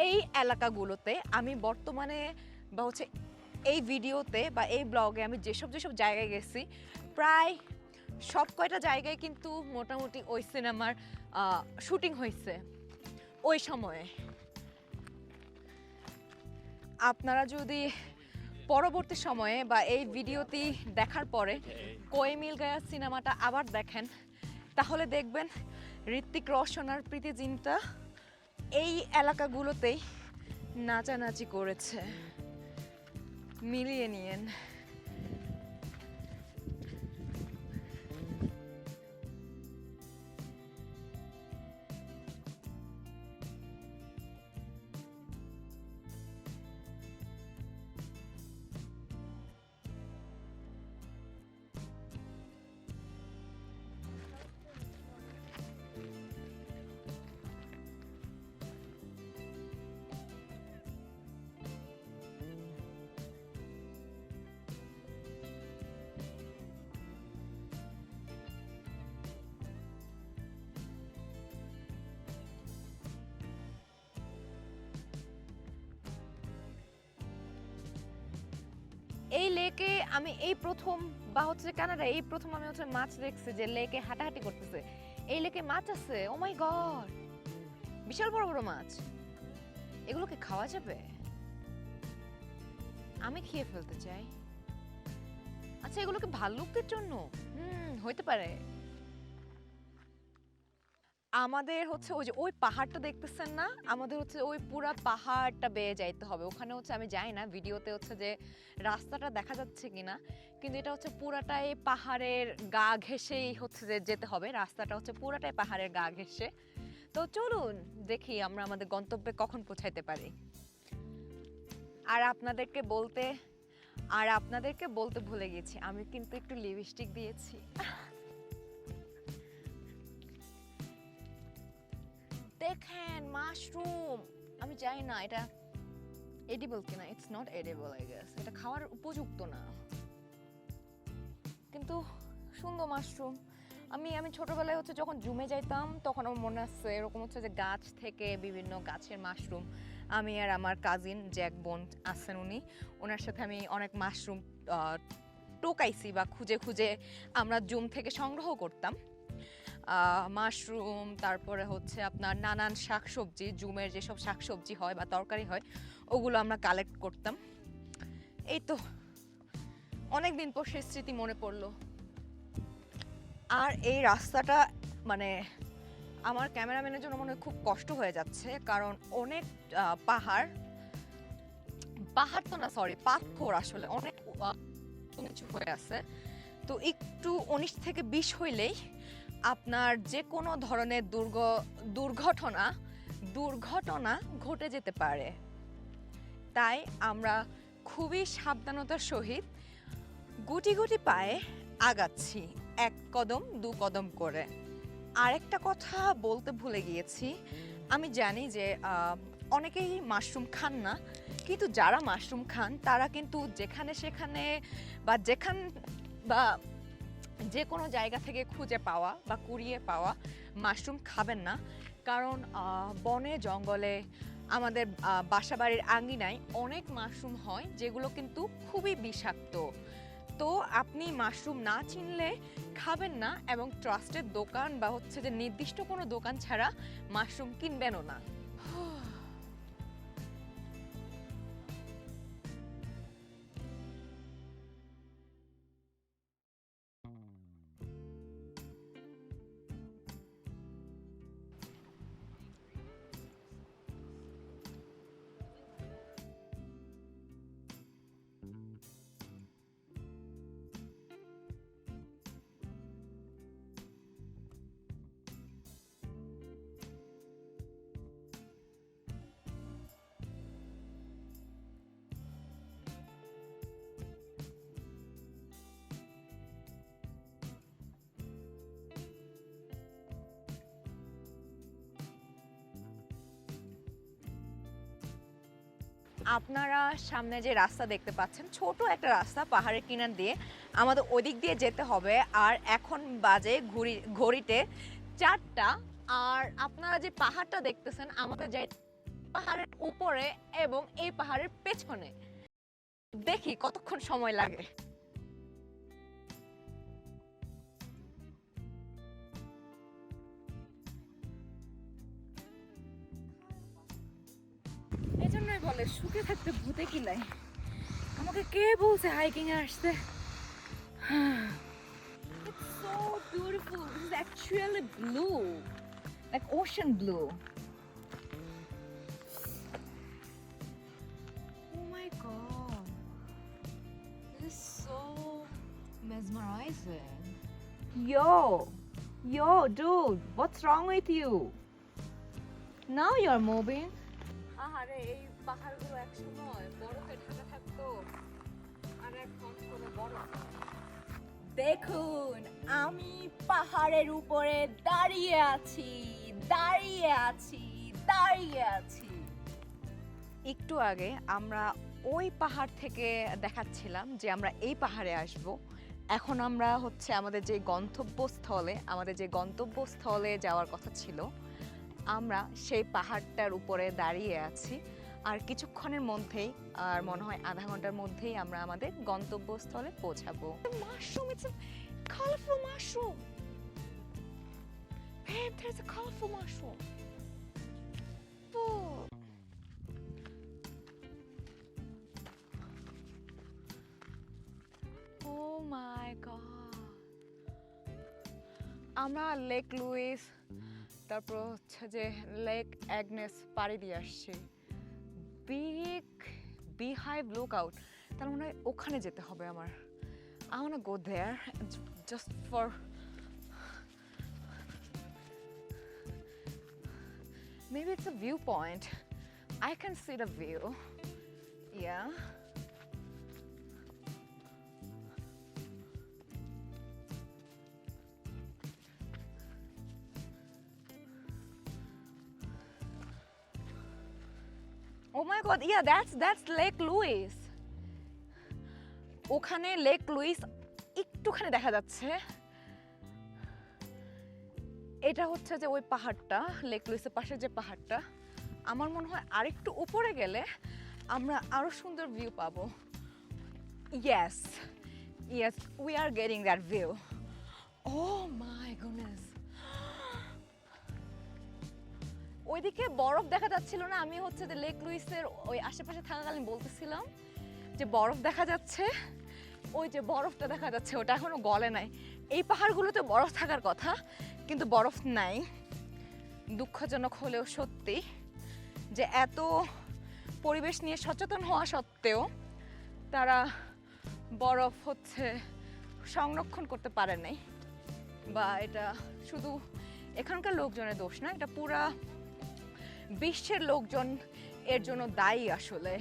এই এলাকাগুলোতে। আমি বর্তমানে বা হচ্ছে এই ভিডিওতে বা এই ব্লগে আমি যেসব জায়গায় গেছি, প্রায় সব কয়টা জায়গায় কিন্তু মোটামুটি ওই সিনেমার শুটিং হয়েছে ওই সময়ে। আপনারা যদি পরবর্তী সময়ে বা এই ভিডিওটি দেখার পরে কোই মিল গায়া সিনেমাটা আবার দেখেন, তাহলে দেখবেন ঋত্বিক রোশন আর প্রীতি জিন্টা এই এলাকাগুলোতেই নাচানাচি করেছে। মিলিয়ে নিয়েন। এই লেকে আমি এই প্রথম বা হচ্ছে কানাডা এই প্রথম আমি হচ্ছে মাছ দেখছি যে লেকে হাঁটাহাঁটি করতেছে। এই লেকে মাছ আছে, ও মাই গড, বিশাল বড় বড় মাছ। এগুলোকে খাওয়া যাবে? আমি খেয়ে ফেলতে চাই। আচ্ছা, এগুলোকে ভাল্লুকদের জন্য হইতে পারে। আমাদের হচ্ছে ওই যে ওই পাহাড়টা দেখতেছেন না, আমাদের হচ্ছে ওই পুরা পাহাড়টা বেয়ে যাইতে হবে। ওখানে হচ্ছে আমি যাই না, ভিডিওতে হচ্ছে যে রাস্তাটা দেখা যাচ্ছে কিনা, কিন্তু এটা হচ্ছে পুরাটাই পাহাড়ের গা ঘেঁষেই হচ্ছে যে যেতে হবে। রাস্তাটা হচ্ছে পুরাটাই পাহাড়ের গা ঘেঁষে। তো চলুন দেখি আমরা আমাদের গন্তব্যে কখন পৌঁছাইতে পারি। আর আপনাদেরকে বলতে ভুলে গেছি, আমি কিন্তু একটু লিপস্টিক দিয়েছি। দেখেন মাশরুম, আমি জানি না এটা এডিবল কিনা। It's not edible I guess, এটা খাওয়ার উপযুক্ত না, কিন্তু সুন্দর মাশরুম। আমি ছোটবেলায় হচ্ছে যখন জুমে যাইতাম তখন আমার মনে আছে এরকম হচ্ছে যে গাছ থেকে বিভিন্ন গাছের মাশরুম, আমি আর আমার কাজিন জ্যাক বোন আছেন উনি, ওনার সাথে আমি অনেক মাশরুম টোকাইছি বা খুঁজে খুঁজে আমরা জুম থেকে সংগ্রহ করতাম। মাশরুম, তারপরে হচ্ছে আপনার নানান শাকসবজি, জুমের যেসব শাকসবজি হয় বা তরকারি হয় ওগুলো আমরা কালেক্ট করতাম। এই তো অনেকদিন পর সেই স্মৃতি মনে পড়লো। আর এই রাস্তাটা মানে আমার ক্যামেরাম্যানের জন্য মনে হয় খুব কষ্ট হয়ে যাচ্ছে, কারণ অনেক পাহাড় তো না, সরি, পাথর আসলে অনেক নিচু হয়ে আছে। তো একটু 19 থেকে 20 হইলেই আপনার যে কোনো ধরনের দুর্ঘটনা ঘটে যেতে পারে। তাই আমরা খুবই সাবধানতার সহিত গুটি গুটি পায়ে আগাচ্ছি, 1 কদম 2 কদম করে। আরেকটা কথা বলতে ভুলে গিয়েছি, আমি জানি যে অনেকেই মাশরুম খান না, কিন্তু যারা মাশরুম খান তারা কিন্তু যেখানে সেখানে বা যে কোনো জায়গা থেকে খুঁজে পাওয়া বা কুড়িয়ে পাওয়া মাশরুম খাবেন না। কারণ বনে জঙ্গলে আমাদের বাসাবাড়ির আঙ্গিনায় অনেক মাশরুম হয় যেগুলো কিন্তু খুবই বিষাক্ত। তো আপনি মাশরুম না চিনলে খাবেন না, এবং ট্রাস্টেড দোকান বা হচ্ছে যে নির্দিষ্ট কোনো দোকান ছাড়া মাশরুম কিনবেনও না। আপনারা সামনে যে রাস্তা দেখতে পাচ্ছেন, ছোট একটা রাস্তা পাহাড়ের কিনার দিয়ে, আমাদের ওদিক দিয়ে যেতে হবে। আর এখন বাজে ঘড়িতে 4টা। আর আপনারা যে পাহাড়টা দেখতেছেন আমাদের যাই পাহাড়ের উপরে এবং এই পাহাড়ের পেছনে, দেখি কতক্ষণ সময় লাগে। এজন্যই বলে শুকে থাকতে ভূতে কিলাই। আমাকে কে বলছে হাইকিং এ আসতে? It's so beautiful. This is actually blue, like ocean blue. Oh my god, this is so mesmerizing. Yo, dude, what's wrong with you? Now you're moving. আহারে, এই পাহাড়গুলো একসময় বরফে ঢাকা থাকতো, আর এখন কোনো বরফ নেই। দেখুন, আমি পাহাড়ের উপরে দাঁড়িয়ে আছি। একটু আগে আমরা ওই পাহাড় থেকে দেখাচ্ছিলাম যে আমরা এই পাহাড়ে আসব। এখন আমরা হচ্ছে আমাদের যে গন্তব্যস্থলে যাওয়ার কথা ছিল, আমরা সেই পাহাড়টার উপরে দাঁড়িয়ে আছি। আর কিছুক্ষণের মধ্যেই, আর মনে হয় আধা ঘন্টার মধ্যেই আমরা আমাদের গন্তব্যস্থলে পৌঁছাবো। Mushroom, it's a colourful mushroom. Babe, there's a colorful mushroom. Oh my god. আমরা লেক লুইস, তারপর হচ্ছে যে লেক অ্যাগনেস পাড়ি দিয়ে আসছি। বিগ বিহাইভ লুক আউট, তার মনে হয় ওখানে যেতে হবে আমার। I wanna go there just for maybe it's a viewpoint. I can see the view. Yeah. Oh my god, yeah, that's Lake Louise. ওখানে লেক লুইস একটুখানি দেখা যাচ্ছে। এটা হচ্ছে যে ওই পাহাড়টা, লেক লুইসের পাশে যে পাহাড়টা। আমার মনে হয় আরেকটু উপরে গেলে আমরা আরো সুন্দর ভিউ পাবো। Yes, we are getting that view. Oh my goodness. ওইদিকে বরফ দেখা যাচ্ছিল না? আমি হচ্ছে যে লেক লুইসের ওই আশেপাশে থাকাকালীন বলতেছিলাম যে বরফ দেখা যাচ্ছে। ওই যে বরফটা দেখা যাচ্ছে, ওটা এখনো গলে নাই। এই পাহাড়গুলোতে বরফ থাকার কথা, কিন্তু বরফ নাই। দুঃখজনক হলেও সত্যি যে এত পরিবেশ নিয়ে সচেতন হওয়া সত্ত্বেও তারা বরফ হচ্ছে সংরক্ষণ করতে পারে নাই। বা এটা শুধু এখানকার লোকজনের দোষ না, এটা পুরা বিশ্বের লোকজন এর জন্য দায়ী আসলে।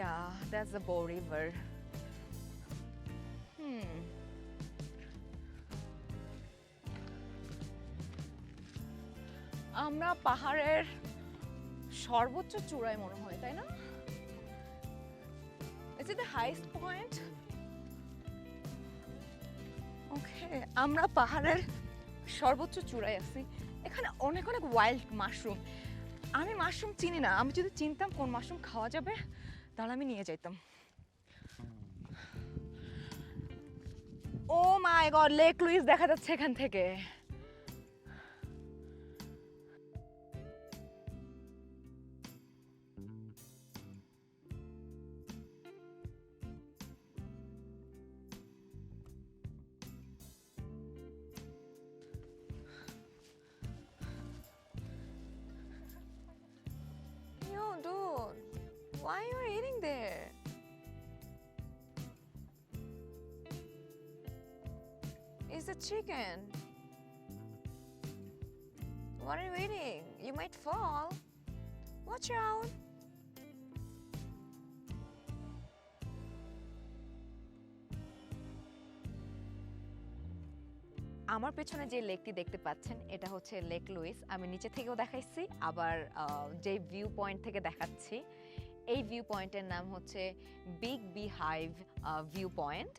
Yeah, that's the Bow River. আমরা পাহাড়ের সর্বোচ্চ চূড়ায় মনে হয়, তাই না? Is it the highest point? Okay, আমরা পাহাড়ের সর্বোচ্চ চূড়ায় আছি। এখানে অনেক অনেক ওয়াইল্ড মাশরুম। আমি মাশরুম চিনি না, আমি যদি চিনতাম কোন মাশরুম খাওয়া যাবে তাহলে আমি নিয়ে যাইতাম। ও মাই গড, লেক লুইস দেখা যাচ্ছে এখান থেকে। Yo, dude, why are you eating there? It's a chicken. What are you eating? You might fall. Watch out. আমার পেছনে যে লেকটি দেখতে পাচ্ছেন এটা হচ্ছে লেক লুইস। আমি নিচে থেকেও দেখাইছি, আবার যে ভিউ পয়েন্ট থেকে দেখাচ্ছি, এই ভিউ পয়েন্টের নাম হচ্ছে বিগ বিহাইভ ভিউ পয়েন্ট।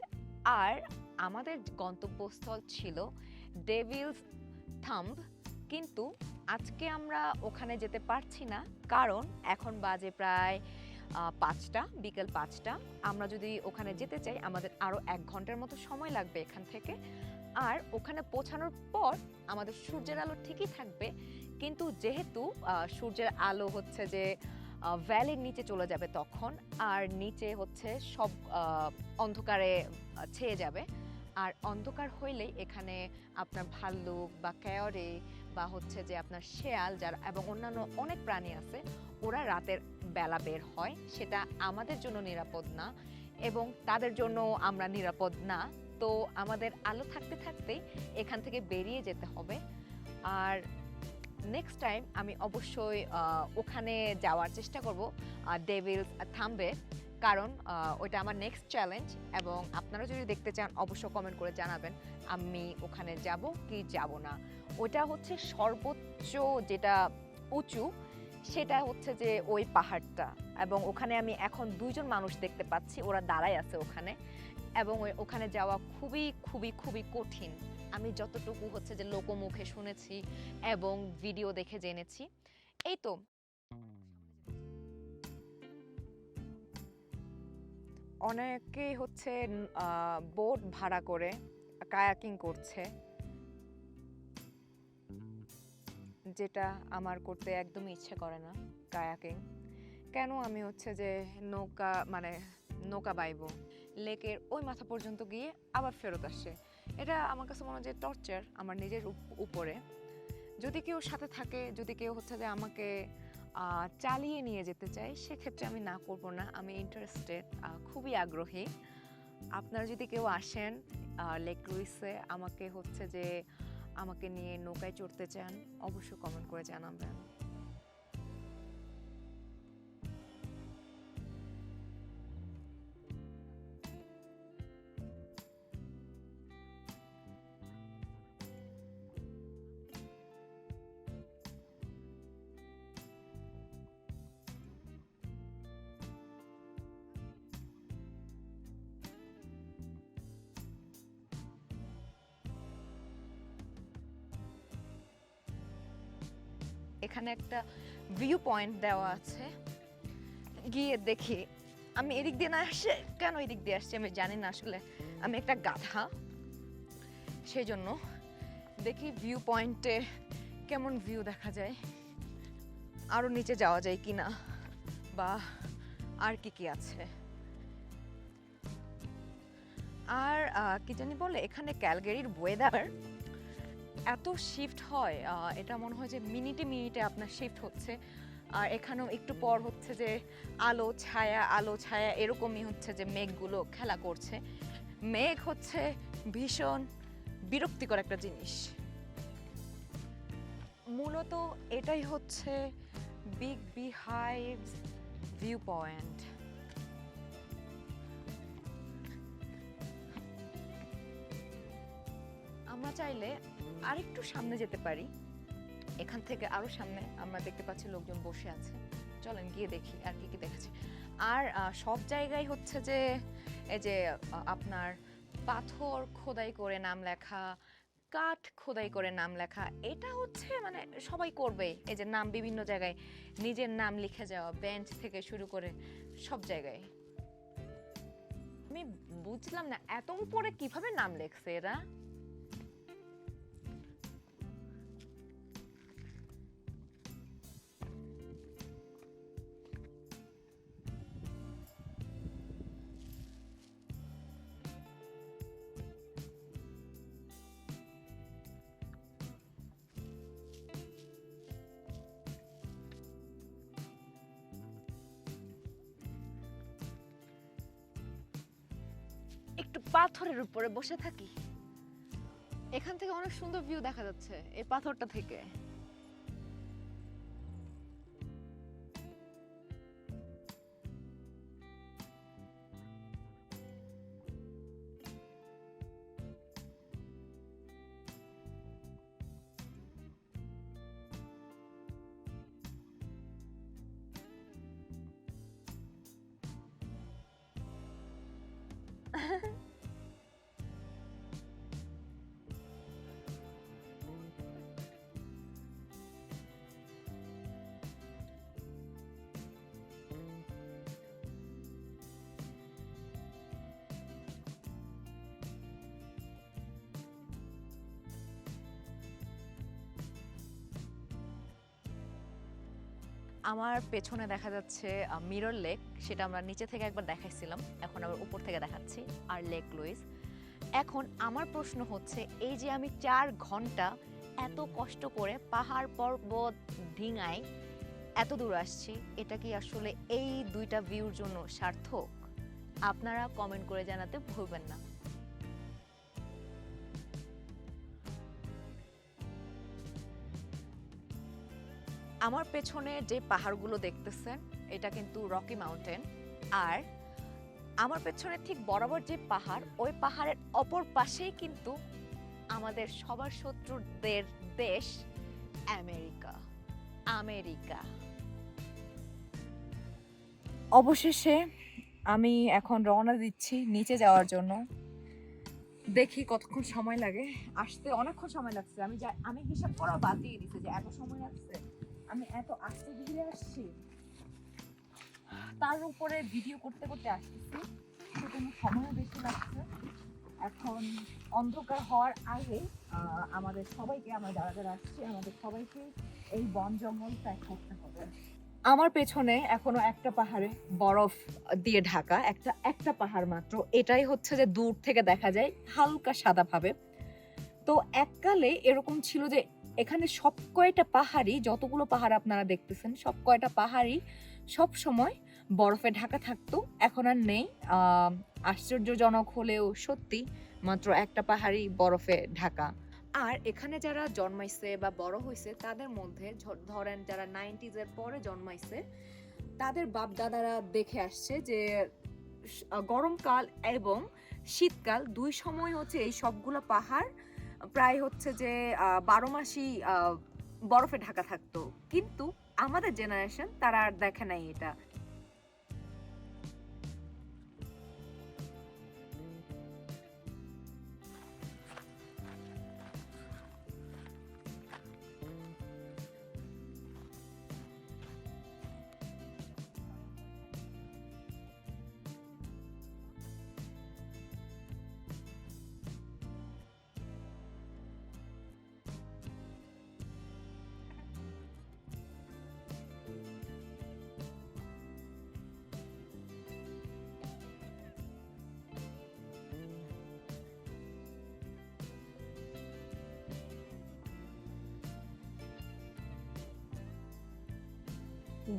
আর আমাদের গন্তব্যস্থল ছিল ডেভিলস থাম্ব, কিন্তু আজকে আমরা ওখানে যেতে পারছি না, কারণ এখন বাজে প্রায় 5টা, বিকেল 5টা। আমরা যদি ওখানে যেতে চাই আমাদের আরও 1 ঘন্টার মতো সময় লাগবে এখান থেকে। আর ওখানে পৌঁছানোর পর আমাদের সূর্যের আলো ঠিকই থাকবে, কিন্তু যেহেতু সূর্যের আলো হচ্ছে যে ভ্যালির নিচে চলে যাবে তখন, আর নিচে হচ্ছে সব অন্ধকারে ছেয়ে যাবে। আর অন্ধকার হইলেই এখানে আপনার ভাল্লুক বা কেয়রে বা হচ্ছে যে আপনার শেয়াল যারা এবং অন্যান্য অনেক প্রাণী আছে, ওরা রাতের বেলা বের হয়, সেটা আমাদের জন্য নিরাপদ না এবং তাদের জন্য আমরা নিরাপদ না। তো আমাদের আলো থাকতে থাকতেই এখান থেকে বেরিয়ে যেতে হবে। আর নেক্সট টাইম আমি অবশ্যই ওখানে যাওয়ার চেষ্টা করব, ডেভিলস থাম্বে, কারণ ওইটা আমার নেক্সট চ্যালেঞ্জ। এবং আপনারা যদি দেখতে চান অবশ্যই কমেন্ট করে জানাবেন আমি ওখানে যাব কি যাব না। ওইটা হচ্ছে সর্বোচ্চ যেটা উঁচু, সেটা হচ্ছে যে ওই পাহাড়টা। এবং ওখানে আমি এখন 2জন মানুষ দেখতে পাচ্ছি, ওরা দাঁড়ায় আছে ওখানে। এবং ওখানে যাওয়া খুবই খুবই খুবই কঠিন, আমি যতটুকু হচ্ছে যে লোকমুখে শুনেছি এবং ভিডিও দেখে জেনেছি। এই তো অনেকেই হচ্ছে বোট ভাড়া করে কায়াকিং করছে, যেটা আমার করতে একদমই ইচ্ছে করে না। কায়াকিং কেন, আমি হচ্ছে যে নৌকা বাইবো লেকের ওই মাথা পর্যন্ত গিয়ে আবার ফেরত আসে, এটা আমার কাছে মনে হয় যে টর্চার আমার নিজের উপরে। যদি কেউ সাথে থাকে, যদি কেউ হচ্ছে যে আমাকে চালিয়ে নিয়ে যেতে চায়, সেক্ষেত্রে আমি না করব না, আমি ইন্টারেস্টেড, খুবই আগ্রহী। আপনারা যদি কেউ আসেন লেক লুইসে, আমাকে নিয়ে নৌকায় চড়তে চান, অবশ্যই কমেন্ট করে জানাবেন। এখানে একটা ভিউ পয়েন্ট দেওয়া আছে, গিয়ে দেখি। আমি এদিক দিয়ে না আসে, কেন এদিক দিয়ে আসছি আমি জানি না, আসলে আমি একটা গাধা, সেই জন্য। দেখি ভিউ পয়েন্টে কেমন ভিউ দেখা যায়, আরো নিচে যাওয়া যায় কিনা, বা আর কি কি আছে। আর কি জানি বলে, এখানে ক্যালগারির ওয়েদার এত শিফট হয়, এটা মনে হয় যে মিনিটে মিনিটে আপনার শিফট হচ্ছে। আর এখানেও একটু পর হচ্ছে যে আলো ছায়া এরকমই হচ্ছে যে মেঘগুলো খেলা করছে। মেঘ হচ্ছে ভীষণ বিরক্তিকর একটা জিনিস। মূলত এটাই হচ্ছে বিগ বিহাইভস ভিউ পয়েন্ট। আমরা চাইলে আরেকটু সামনে যেতে পারি, এখান থেকে আরো সামনে আমরা দেখতে পাচ্ছি লোকজন বসে আছে, চলেন গিয়ে দেখি আর কি কি দেখেছি। আর সব জায়গায় হচ্ছে যে এই যে আপনার পাথর খোদাই করে নাম লেখা, কাঠ খোদাই করে নাম লেখা, এটা হচ্ছে মানে সবাই করবে। এই যে নাম বিভিন্ন জায়গায় নিজের নাম লিখে যাওয়া, বেঞ্চ থেকে শুরু করে সব জায়গায়। আমি বুঝলাম না এত উপরে কিভাবে নাম লেখছে এরা। একটু পাথরের উপরে বসে থাকি, এখান থেকে অনেক সুন্দর ভিউ দেখা যাচ্ছে এই পাথরটা থেকে। আমার পেছনে দেখা যাচ্ছে মিরর লেক, সেটা আমরা নিচে থেকে একবার দেখাইছিলাম, এখন আবার উপর থেকে দেখাচ্ছি, আর লেক লুইস। এখন আমার প্রশ্ন হচ্ছে, এই যে আমি 4 ঘন্টা এত কষ্ট করে পাহাড় পর্বত ডিঙায় এত দূর আসছি, এটা কি আসলে এই দুইটা ভিউর জন্য সার্থক? আপনারা কমেন্ট করে জানাতে ভুলবেন না। আমার পেছনে যে পাহাড়গুলো দেখতেছেন এটা কিন্তু রকি মাউন্টেন, আর আমার পেছনে ঠিক বরাবর যে পাহাড়, ওই পাহাড়ের অপর পাশেই কিন্তু আমাদের সবার শত্রুদের দেশ আমেরিকা। আমেরিকা। অবশেষে আমি এখন রওনা দিচ্ছি নিচে যাওয়ার জন্য। দেখি কতক্ষণ সময় লাগে। আসতে অনেকক্ষণ সময় লাগছে, আমি হিসাব করা বাদ দিয়ে দিছি যে এত সময় লাগছে। আমি এত আস্তে ধীরে আসছি, তার উপরে ভিডিও করতে করতে আসতেছি, সেজন্য সময়ও বেশি লাগছে। এখন অন্ধকার হওয়ার আগে আমাদের সবাইকে, আমরা যারা যারা আসছি, আমাদের সবাইকে এই বন জঙ্গল ত্যাগ করতে হবে। আমার পেছনে এখনো একটা পাহাড়ে বরফ দিয়ে ঢাকা, একটা পাহাড় মাত্র। এটাই হচ্ছে যে দূর থেকে দেখা যায় হালকা সাদা ভাবে। তো এককালে এরকম ছিল যে এখানে সব কয়টা পাহাড়ই, যতগুলো পাহাড় আপনারা দেখতেছেন, সব কয়টা পাহাড়ই সব সময় বরফে ঢাকা থাকতো। এখন আর নেই। আশ্চর্যজনক হলেও সত্যি, মাত্র একটা পাহাড়ই বরফে ঢাকা। আর এখানে যারা জন্মাইছে বা বড় হয়েছে তাদের মধ্যে ধরেন যারা 90s এর পরে জন্মাইছে, তাদের বাপ দাদারা দেখে আসছে যে গরমকাল এবং শীতকাল দুই সময় হচ্ছে এই সবগুলো পাহাড় প্রায় হচ্ছে যে 12 মাসই বরফে ঢাকা থাকতো। কিন্তু আমাদের জেনারেশন তারা আর দেখে নাই এটা।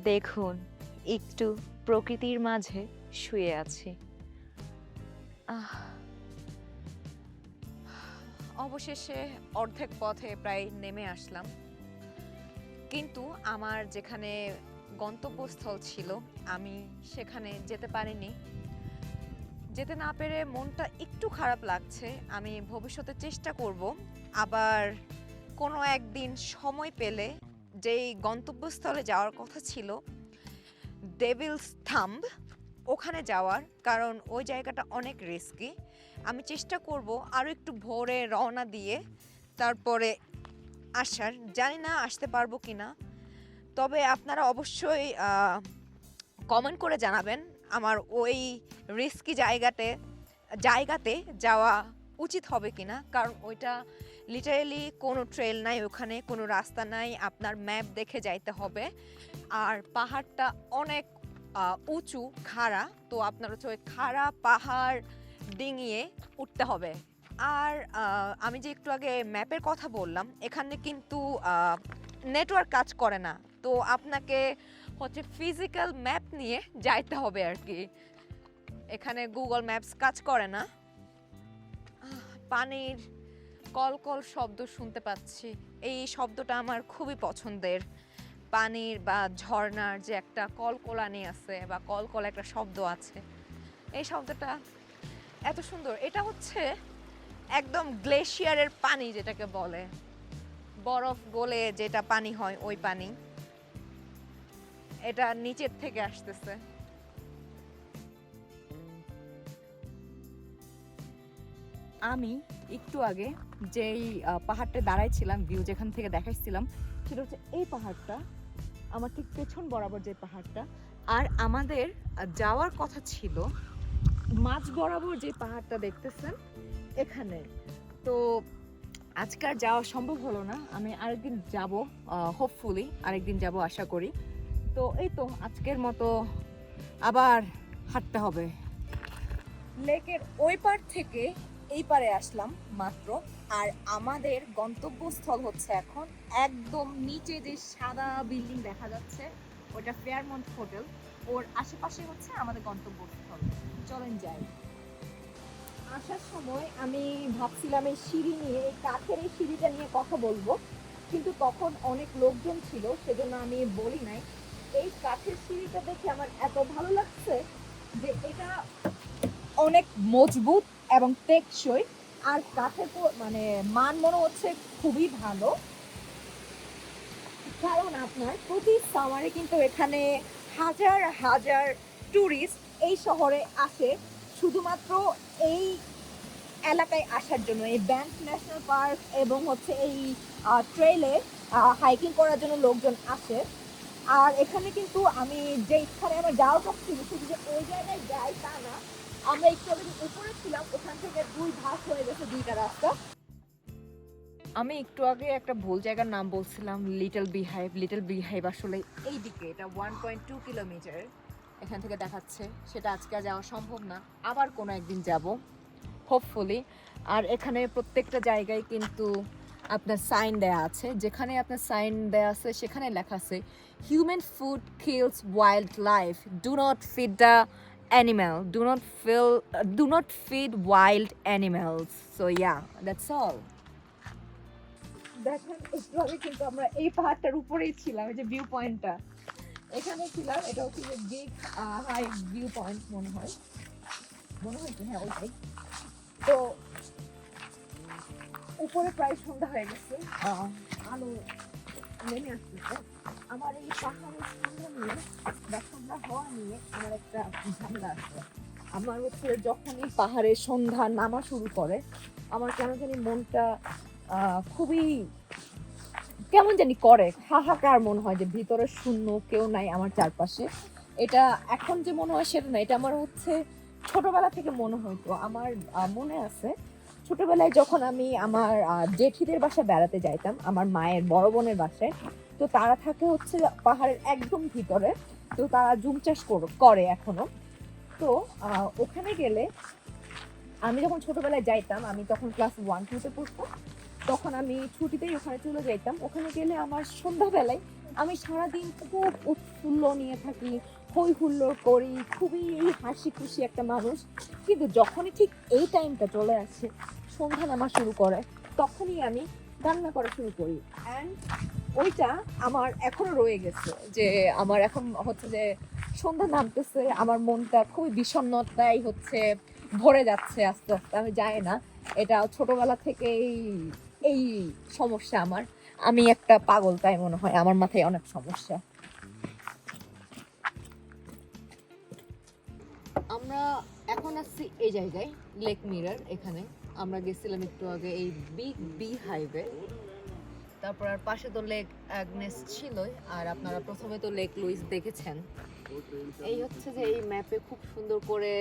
দেখুন, একটু প্রকৃতির মাঝে শুয়ে আছি। অবশেষে অর্ধেক পথে প্রায় নেমে আসলাম, কিন্তু আমার যেখানে গন্তব্যস্থল ছিল আমি সেখানে যেতে পারিনি। যেতে না পেরে মনটা একটু খারাপ লাগছে। আমি ভবিষ্যতে চেষ্টা করব আবার কোনো একদিন সময় পেলে যেই গন্তব্যস্থলে যাওয়ার কথা ছিল, ডেভিলস থাম্ব, ওখানে যাওয়ার, কারণ ওই জায়গাটা অনেক রিস্কি। আমি চেষ্টা করব আরও একটু ভোরে রওনা দিয়ে তারপরে আসার। জানি না আসতে পারবো কিনা, তবে আপনারা অবশ্যই কমেন্ট করে জানাবেন আমার ওই রিস্কি জায়গাতে যাওয়া উচিত হবে কিনা, কারণ ওইটা লিটারেলি কোনো ট্রেল নাই, ওখানে কোনো রাস্তা নাই, আপনার ম্যাপ দেখে যাইতে হবে। আর পাহাড়টা অনেক উঁচু খাড়া, তো আপনার হচ্ছে ওই খাড়া পাহাড় ডিঙিয়ে উঠতে হবে। আর আমি যে একটু আগে ম্যাপের কথা বললাম, এখানে কিন্তু নেটওয়ার্ক কাজ করে না, তো আপনাকে হচ্ছে ফিজিক্যাল ম্যাপ নিয়ে যাইতে হবে আর কি। এখানে গুগল ম্যাপস কাজ করে না। পানির কলকল শব্দ শুনতে পাচ্ছি, এই শব্দটা আমার খুবই পছন্দের। পানির বা ঝর্ণার যে একটা কলকলানি আছে বা কলকল একটা শব্দ আছে, এই শব্দটা এত সুন্দর। এটা হচ্ছে একদম গ্লেশিয়ারের পানি, যেটাকে বলে বরফ গলে যেটা পানি হয়, ওই পানি। এটা নিচের থেকে আসতেছে। আমি একটু আগে যেই পাহাড়টা দাঁড়াইছিলাম, ভিউ যেখান থেকে দেখাইছিলাম, সেটা হচ্ছে এই পাহাড়টা, আমার ঠিক পেছন বরাবর যে পাহাড়টা। আর আমাদের যাওয়ার কথা ছিল মাঝ বরাবর যে পাহাড়টা দেখতেছেন এখানে। তো আজকে আর যাওয়া সম্ভব হলো না। আমি আরেকদিন যাব, হোপফুলি আরেকদিন যাব আশা করি। তো এই তো আজকের মতো আবার হাঁটতে হবে। লেকের ওই পার থেকে এই পারে আসলাম মাত্র, আর আমাদের গন্তব্যস্থল হচ্ছে এখন একদম নিচে যে সাদা বিল্ডিং দেখা যাচ্ছে ওটা ফেয়ারমন্ট হোটেল, ওর আশেপাশে হচ্ছে আমাদের গন্তব্যস্থল। চলেন যাই। আসার সময় আমি ভাবছিলাম এই সিঁড়ি নিয়ে, এই কাঠের এই সিঁড়িটা নিয়ে কথা বলবো, কিন্তু তখন অনেক লোকজন ছিল সেজন্য আমি বলি নাই। এই কাঠের সিঁড়িটা দেখে আমার এত ভালো লাগছে যে এটা অনেক মজবুত এবং টেকসই, আর কাঠের মানে মান মনে হচ্ছে খুবই ভালো। কারণ আপনার প্রতি সামারে কিন্তু এখানে হাজার হাজার ট্যুরিস্ট এই শহরে আসে শুধুমাত্র এই এলাকায় আসার জন্য, এই ব্যাংক ন্যাশনাল পার্ক এবং হচ্ছে এই ট্রেলে হাইকিং করার জন্য লোকজন আসে। আর এখানে কিন্তু আমি যে স্থানে আমার যাওয়ার কথা ছিল শুধু যে ওই জায়গায় যাই তা না, আমরা একটু আগে উপরে ছিলাম, ওখান থেকে দুই ভাগ হয়ে গেছে দুইটা রাস্তা। আমি একটু আগে একটা ভুল জায়গার নাম বলছিলাম, লিটল বিহাইভ। লিটল বিহাইভ আসলে এই দিকে, এটা 1.2 কিলোমিটার এখান থেকে দেখাচ্ছে। সেটা আজকে আর যাওয়া সম্ভব না, আবার কোনো একদিন যাব হোপফুলি। আর এখানে প্রত্যেকটা জায়গায় কিন্তু আপনার সাইন দেয়া আছে, যেখানে আপনার সাইন দেয়া আছে সেখানে লেখা আছে human food kills wild life, do not feed the animal, do not feed wild animals. So yeah, that's all. দেখেন একটু আগে কিন্তু আমরা এই পাহাড়টার উপরেই ছিলাম, এই যে ভিউ পয়েন্টটা এখানে ছিলাম। এটা হচ্ছে যে বিগ হাই ভিউ পয়েন্ট মনে হয় হ্যাঁ ওইটাই। তো উপরে প্রায় সন্ধ্যা হয়ে গেছে, আলো নেমে আসতেছে। আমার এই পাহাড়ের সন্ধ্যা নিয়ে বা সন্ধ্যা হওয়া নিয়ে আমার একটা ঝামেলা আছে। আমার হচ্ছে যখন এই পাহাড়ের সন্ধ্যা নামা শুরু করে আমার কেন জানি মনটা খুবই কেমন জানি করে, হাহাকার মনে হয় যে ভিতরে শূন্য, কেউ নাই আমার চারপাশে। এটা এখন যে মনে হয় সেটা না, এটা আমার হচ্ছে ছোটবেলা থেকে মনে হইতো। আমার মনে আছে ছোটবেলায় যখন আমি আমার জেঠিদের বাসায় বেড়াতে যাইতাম, আমার মায়ের বড় বোনের বাসায়, তো তারা থাকে হচ্ছে পাহাড়ের একদম ভিতরে, তো তারা জুম চাষ করে এখনো। তো ওখানে গেলে আমি যখন ছোটবেলায় যাইতাম, আমি তখন ক্লাস 1-2-তে পড়তাম, তখন আমি ছুটিতেই ওখানে চলে যাইতাম। ওখানে গেলে আমার সন্ধ্যাবেলায় আমি সারাদিন খুব উৎফুল্ল নিয়ে থাকি, হই হুল্লোড় করি, খুবই হাসি খুশি একটা মানুষ। কিন্তু যখনই ঠিক এই টাইমটা চলে আসে, সন্ধ্যা নামা শুরু করে, তখনই আমি কান্না করা শুরু করি। অ্যান্ড ওইটা আমার এখনো রয়ে গেছে, যে আমার এখন হচ্ছে যে সন্ধ্যা নামতেছে, আমার মনটা খুবই বিষণ্ণতায় হচ্ছে ভরে যাচ্ছে আস্তে আস্তে। আমি জানি না, এটা ছোটবেলা থেকেই এই সমস্যা আমার। আমি একটা পাগল, তাই মনে হয় আমার মাথায় অনেক সমস্যা। আমরা এখন আসছি এই জায়গায়, লেক মিরর। এখানে আমরা গেছিলাম একটু আগে এই বিগ বি হাইওয়ে, তারপর আর পাশে তো লেক অ্যাগনেস ছিলই, আর আপনারা প্রথমে তো লেক লুইস দেখেছেন। এই হচ্ছে যে এই ম্যাপে খুব সুন্দর করে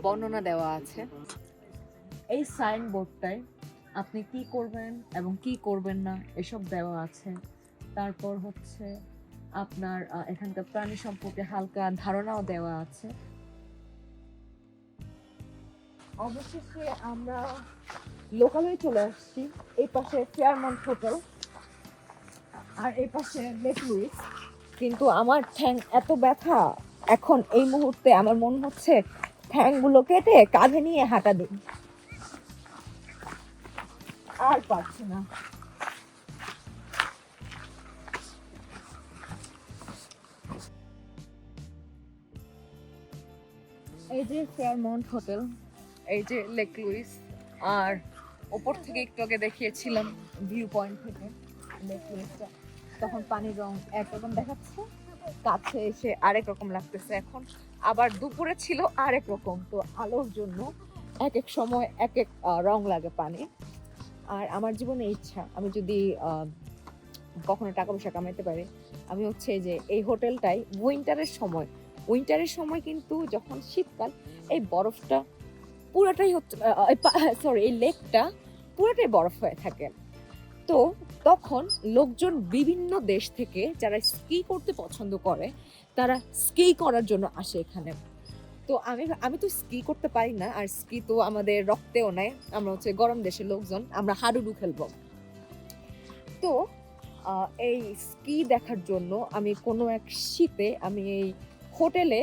বর্ণনা দেওয়া আছে। এই সাইনবোর্ডটায় আপনি কি করবেন এবং কি করবেন না এসব দেওয়া আছে। তারপর হচ্ছে আপনার এখানকার প্রাণী সম্পর্কে হালকা ধারণাও দেওয়া আছে। অবশেষে আমরা লোকালয়ে চলে আসছি। এই পাশে ফেয়ারমন্ট হোটেল আর এই পাশে লেক লুইস। কিন্তু আমার ঠ্যাং এত ব্যথা এখন এই মুহূর্তে, আমার মনে হচ্ছে ঠ্যাংগুলো কেটে কাঁধে নিয়ে হাঁটা দিই, আর পারছি না। এই যে ফেয়ারমন্ট হোটেল, এই যে লেক লুইস, আর ওপর থেকে একটু আগে দেখিয়েছিলাম ভিউ পয়েন্ট থেকে লেক লুইসটা, তখন পানির রং একরকম দেখাচ্ছে, কাছে এসে আরেক রকম লাগতেছে। এখন আবার দুপুরে ছিল আরেক রকম। তো আলোর জন্য এক এক সময় এক এক রং লাগে পানি। আর আমার জীবনে ইচ্ছা, আমি যদি কখনো টাকা পয়সা কামাইতে পারি, আমি হচ্ছে যে এই হোটেলটাই উইন্টারের সময় কিন্তু যখন শীতকাল, এই বরফটা পুরোটাই হচ্ছে এই লেকটা পুরোটাই বরফ হয়ে থাকে। তো তখন লোকজন বিভিন্ন দেশ থেকে যারা স্কি করতে পছন্দ করে তারা স্কি করার জন্য আসে এখানে। তো আমি আমি তো স্কি করতে পারি না, আর স্কি তো আমাদের রক্তেও নাই, আমরা হচ্ছে গরম দেশের লোকজন, আমরা হাডুডু খেলবো। তো এই স্কি দেখার জন্য আমি কোনো এক শীতে আমি এই হোটেলে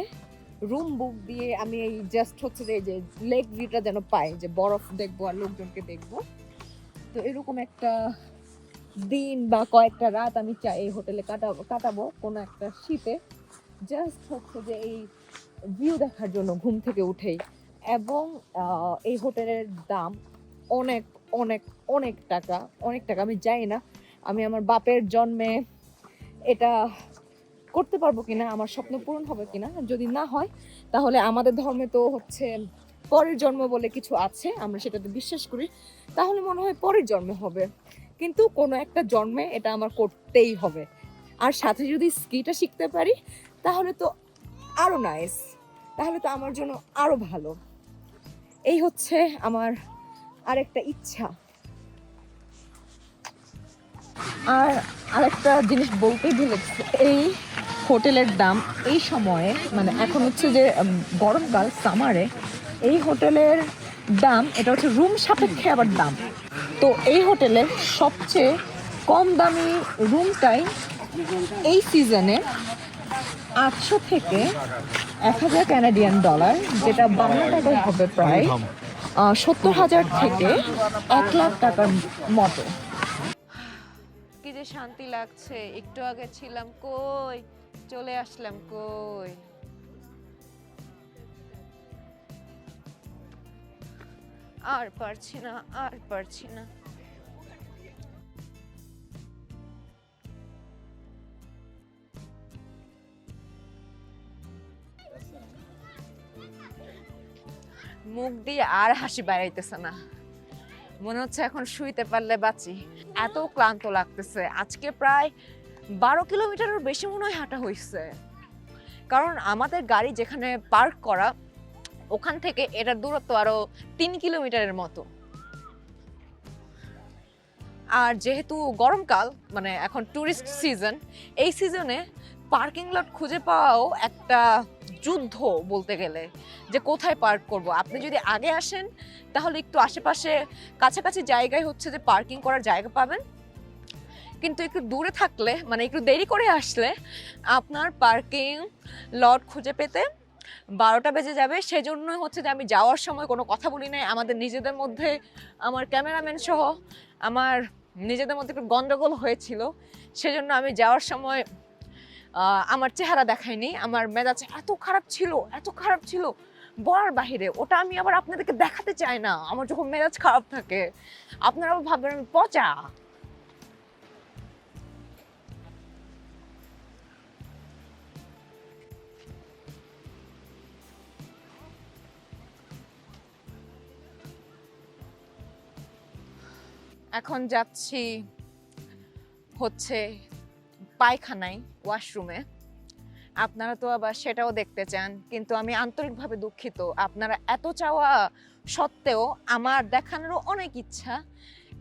রুম বুক দিয়ে আমি এই জাস্ট হচ্ছে যে লেক ভিউটা যেন পাই, যে বরফ দেখবো আর লোকজনকে দেখবো। তো এরকম একটা দিন বা কয়েকটা রাত আমি চাই এই হোটেলে কাটাবো কোনো একটা শীতে, জাস্ট হচ্ছে যে এই ভিউ দেখার জন্য ঘুম থেকে উঠেই। এবং এই হোটেলের দাম অনেক অনেক অনেক টাকা, অনেক টাকা। আমি জানি না আমি আমার বাপের জন্মে এটা করতে পারবো কিনা, আমার স্বপ্ন পূরণ হবে কিনা। যদি না হয় তাহলে আমাদের ধর্মে তো হচ্ছে পরের জন্ম বলে কিছু আছে, আমরা সেটাতে বিশ্বাস করি, তাহলে মনে হয় পরের জন্মে হবে। কিন্তু কোনো একটা জন্মে এটা আমার করতেই হবে। আর সাথে যদি স্কিটা শিখতে পারি তাহলে তো আরো নাইস, তাহলে তো আমার জন্য আরো ভালো। এই হচ্ছে আমার আরেকটা ইচ্ছা। আর আরেকটা জিনিস বলতেই ভুলেছি, এই হোটেলের দাম এই সময়ে, মানে এখন হচ্ছে যে গরমকাল, সামারে এই হোটেলের দাম, এটা হচ্ছে রুম সাপেক্ষে আবার দাম। তো এই হোটেলের সবচেয়ে কম দামি রুমটাই এই সিজনে 800 থেকে 1000 কানাডিয়ান ডলার, যেটা বাংলা টাকায় হবে প্রায় 70,000 থেকে 1 লাখ টাকার মতো। কি যে শান্তি লাগছে, একটু আগে ছিলাম কই, চলে আসলাম কই। আর পারছি না, আর পারছি না। মুখ দিয়ে আর হাসি বেরাইতেছে না, মনে হচ্ছে এখন শুইতে পারলে বাঁচি, এত ক্লান্ত লাগতেছে। আজকে প্রায় 12 কিলোমিটারের বেশি মনে হয় হাঁটা হয়েছে, কারণ আমাদের গাড়ি যেখানে পার্ক করা ওখান থেকে এটার দূরত্ব আরো 3 কিলোমিটারের মতো। আর যেহেতু গরমকাল, মানে এখন টুরিস্ট সিজন, এই সিজনে পার্কিং লট খুঁজে পাওয়াও একটা যুদ্ধ বলতে গেলে, যে কোথায় পার্ক করব। আপনি যদি আগে আসেন তাহলে একটু আশেপাশে কাছাকাছি জায়গায় হচ্ছে যে পার্কিং করার জায়গা পাবেন, কিন্তু একটু দূরে থাকলে, মানে একটু দেরি করে আসলে আপনার পার্কিং লট খুঁজে পেতে 12টা বেজে যাবে। সেজন্য হচ্ছে যে আমি যাওয়ার সময় কোনো কথা বলি নাই। আমাদের নিজেদের মধ্যে, আমার ক্যামেরাম্যান সহ আমার নিজেদের মধ্যে একটু গন্ডগোল হয়েছিল, সেজন্য আমি যাওয়ার সময় আমার চেহারা দেখাইনি। আমার মেজাজ এত খারাপ ছিল, এত খারাপ ছিল বলার বাহিরে। ওটা আমি আবার আপনাদেরকে দেখাতে চাই না। আমার যখন মেজাজ খারাপ থাকে আপনারা আবার ভাববেন আমি পচা। এখন যাচ্ছি হচ্ছে পায়খানায়, ওয়াশরুমে। আপনারা তো আবার সেটাও দেখতে চান, কিন্তু আমি আন্তরিকভাবে দুঃখিত। আপনারা এত চাওয়া সত্ত্বেও আমার দেখানোরও অনেক ইচ্ছা,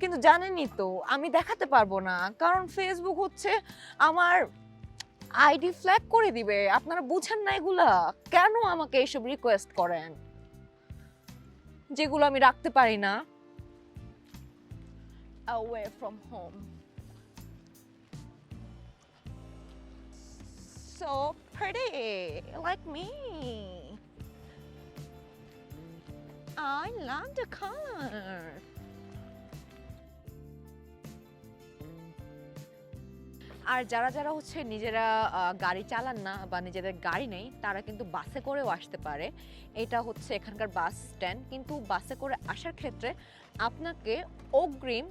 কিন্তু জানেনই তো আমি দেখাতে পারবো না, কারণ ফেসবুক হচ্ছে আমার আইডি ফ্ল্যাগ করে দিবে। আপনারা বুঝেন না এগুলা? কেন আমাকে এইসব রিকোয়েস্ট করেন যেগুলো আমি রাখতে পারি না? Away from home. So pretty, like me. I love the color. আর যারা যারা হচ্ছে নিজেরা গাড়ি চালান না বা নিজেদের গাড়ি নেই, তারা কিন্তু বাসে করেও আসতে পারে। এটা হচ্ছে এখানকার বাস স্ট্যান্ড। কিন্তু বাসে করে আসার ক্ষেত্রে আপনাকে অগ্রিম,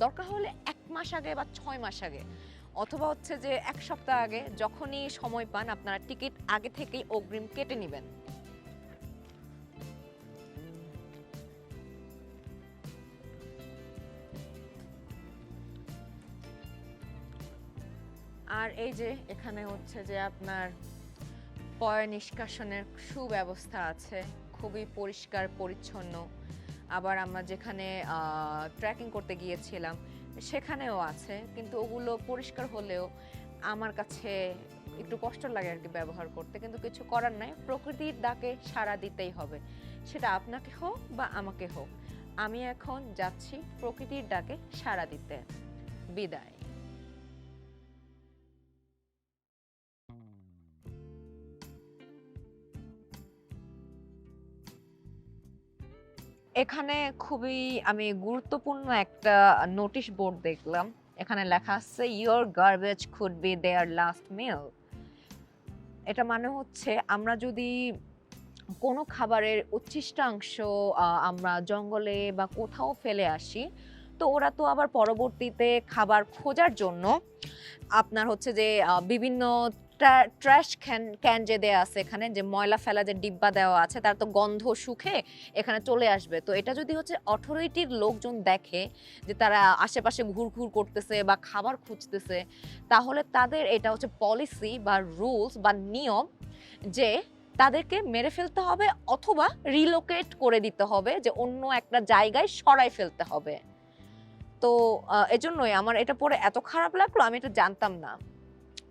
দরকার হলে 1 মাস আগে বা 6 মাস আগে, অথবা হচ্ছে যে 1 সপ্তাহ আগে, যখনই সময় পান আপনারা টিকিট আগে থেকেই অগ্রিম কেটে নেবেন। আর এই যে এখানে হচ্ছে যে আপনার পয় নিষ্কাশনের সুব্যবস্থা আছে, খুবই পরিষ্কার পরিচ্ছন্ন। আবার আমরা যেখানে ট্রেকিং করতে গিয়েছিলাম সেখানেও আছে, কিন্তু ওগুলো পরিষ্কার হলেও আমার কাছে একটু কষ্ট লাগে আর কি ব্যবহার করতে, কিন্তু কিছু করার নাই, প্রকৃতির ডাকে সাড়া দিতেই হবে, সেটা আপনাকে হোক বা আমাকে হোক। আমি এখন যাচ্ছি প্রকৃতির ডাকে সাড়া দিতে। বিদায়। এখানে খুবই আমি গুরুত্বপূর্ণ একটা নোটিশ বোর্ড দেখলাম। এখানে লেখা আছে your garbage could be their last meal. এটা মানে হচ্ছে আমরা যদি কোনো খাবারের উচ্ছিষ্টাংশ আমরা জঙ্গলে বা কোথাও ফেলে আসি, তো ওরা তো আবার পরবর্তীতে খাবার খোঁজার জন্য আপনার হচ্ছে যে বিভিন্ন ট্র্যাশ ক্যান যে দেওয়া আছে এখানে, যে ময়লা ফেলা যে ডিব্বা দেওয়া আছে, তার তো গন্ধ শুকে এখানে চলে আসবে। তো এটা যদি হচ্ছে অথরিটির লোকজন দেখে যে তারা আশেপাশে ঘুরঘুর করতেছে বা খাবার খুঁজতেছে, তাহলে তাদের এটা হচ্ছে পলিসি বা রুলস বা নিয়ম যে তাদেরকে মেরে ফেলতে হবে অথবা রিলোকেট করে দিতে হবে, যে অন্য একটা জায়গায় সরাই ফেলতে হবে। তো এজন্যই আমার এটা পড়ে এত খারাপ লাগলো, আমি এটা জানতাম না।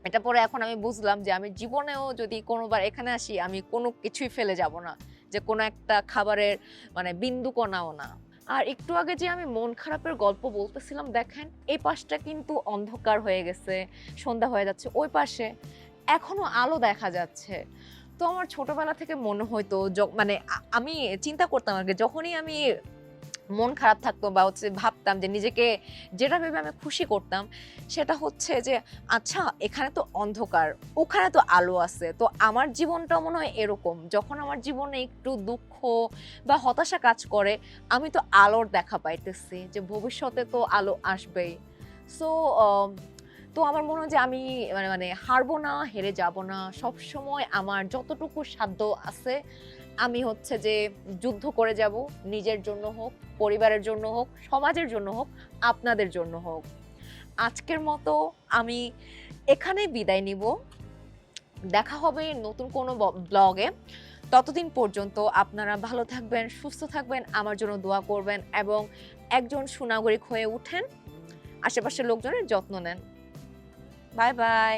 এটা পরে এখন আমি বুঝলাম যে আমি জীবনেও যদি কোনোবার এখানে আসি, আমি কোনো কিছুই ফেলে যাব না, যে কোনো একটা খাবারের মানে বিন্দু কণাও না। আর একটু আগে যে আমি মন খারাপের গল্প বলতেছিলাম, দেখেন এই পাশটা কিন্তু অন্ধকার হয়ে গেছে, সন্ধ্যা হয়ে যাচ্ছে, ওই পাশে এখনো আলো দেখা যাচ্ছে। তো আমার ছোটবেলা থেকে মনে হয়তো মানে আমি চিন্তা করতাম আগে, যখনই আমি মন খারাপ থাকতো বা হচ্ছে ভাবতাম যে নিজেকে যেটা ভেবে আমি খুশি করতাম, সেটা হচ্ছে যে আচ্ছা এখানে তো অন্ধকার, ওখানে তো আলো আছে, তো আমার জীবনটা মনে হয় এরকম, যখন আমার জীবনে একটু দুঃখ বা হতাশা কাজ করে, আমি তো আলোর দেখা পাইতেছি, যে ভবিষ্যতে তো আলো আসবেই। সো তো আমার মনে হয় যে আমি মানে হারবো না, হেরে যাব না, সব সময় আমার যতটুকু সাধ্য আছে আমি হচ্ছে যে যুদ্ধ করে যাব, নিজের জন্য হোক, পরিবারের জন্য হোক, সমাজের জন্য হোক, আপনাদের জন্য হোক। আজকের মতো আমি এখানে বিদায় নিব। দেখা হবে নতুন কোনো ব্লগে। ততদিন পর্যন্ত আপনারা ভালো থাকবেন, সুস্থ থাকবেন, আমার জন্য দোয়া করবেন এবং একজন সুনাগরিক হয়ে উঠেন, আশেপাশের লোকজনের যত্ন নেন। Bye bye.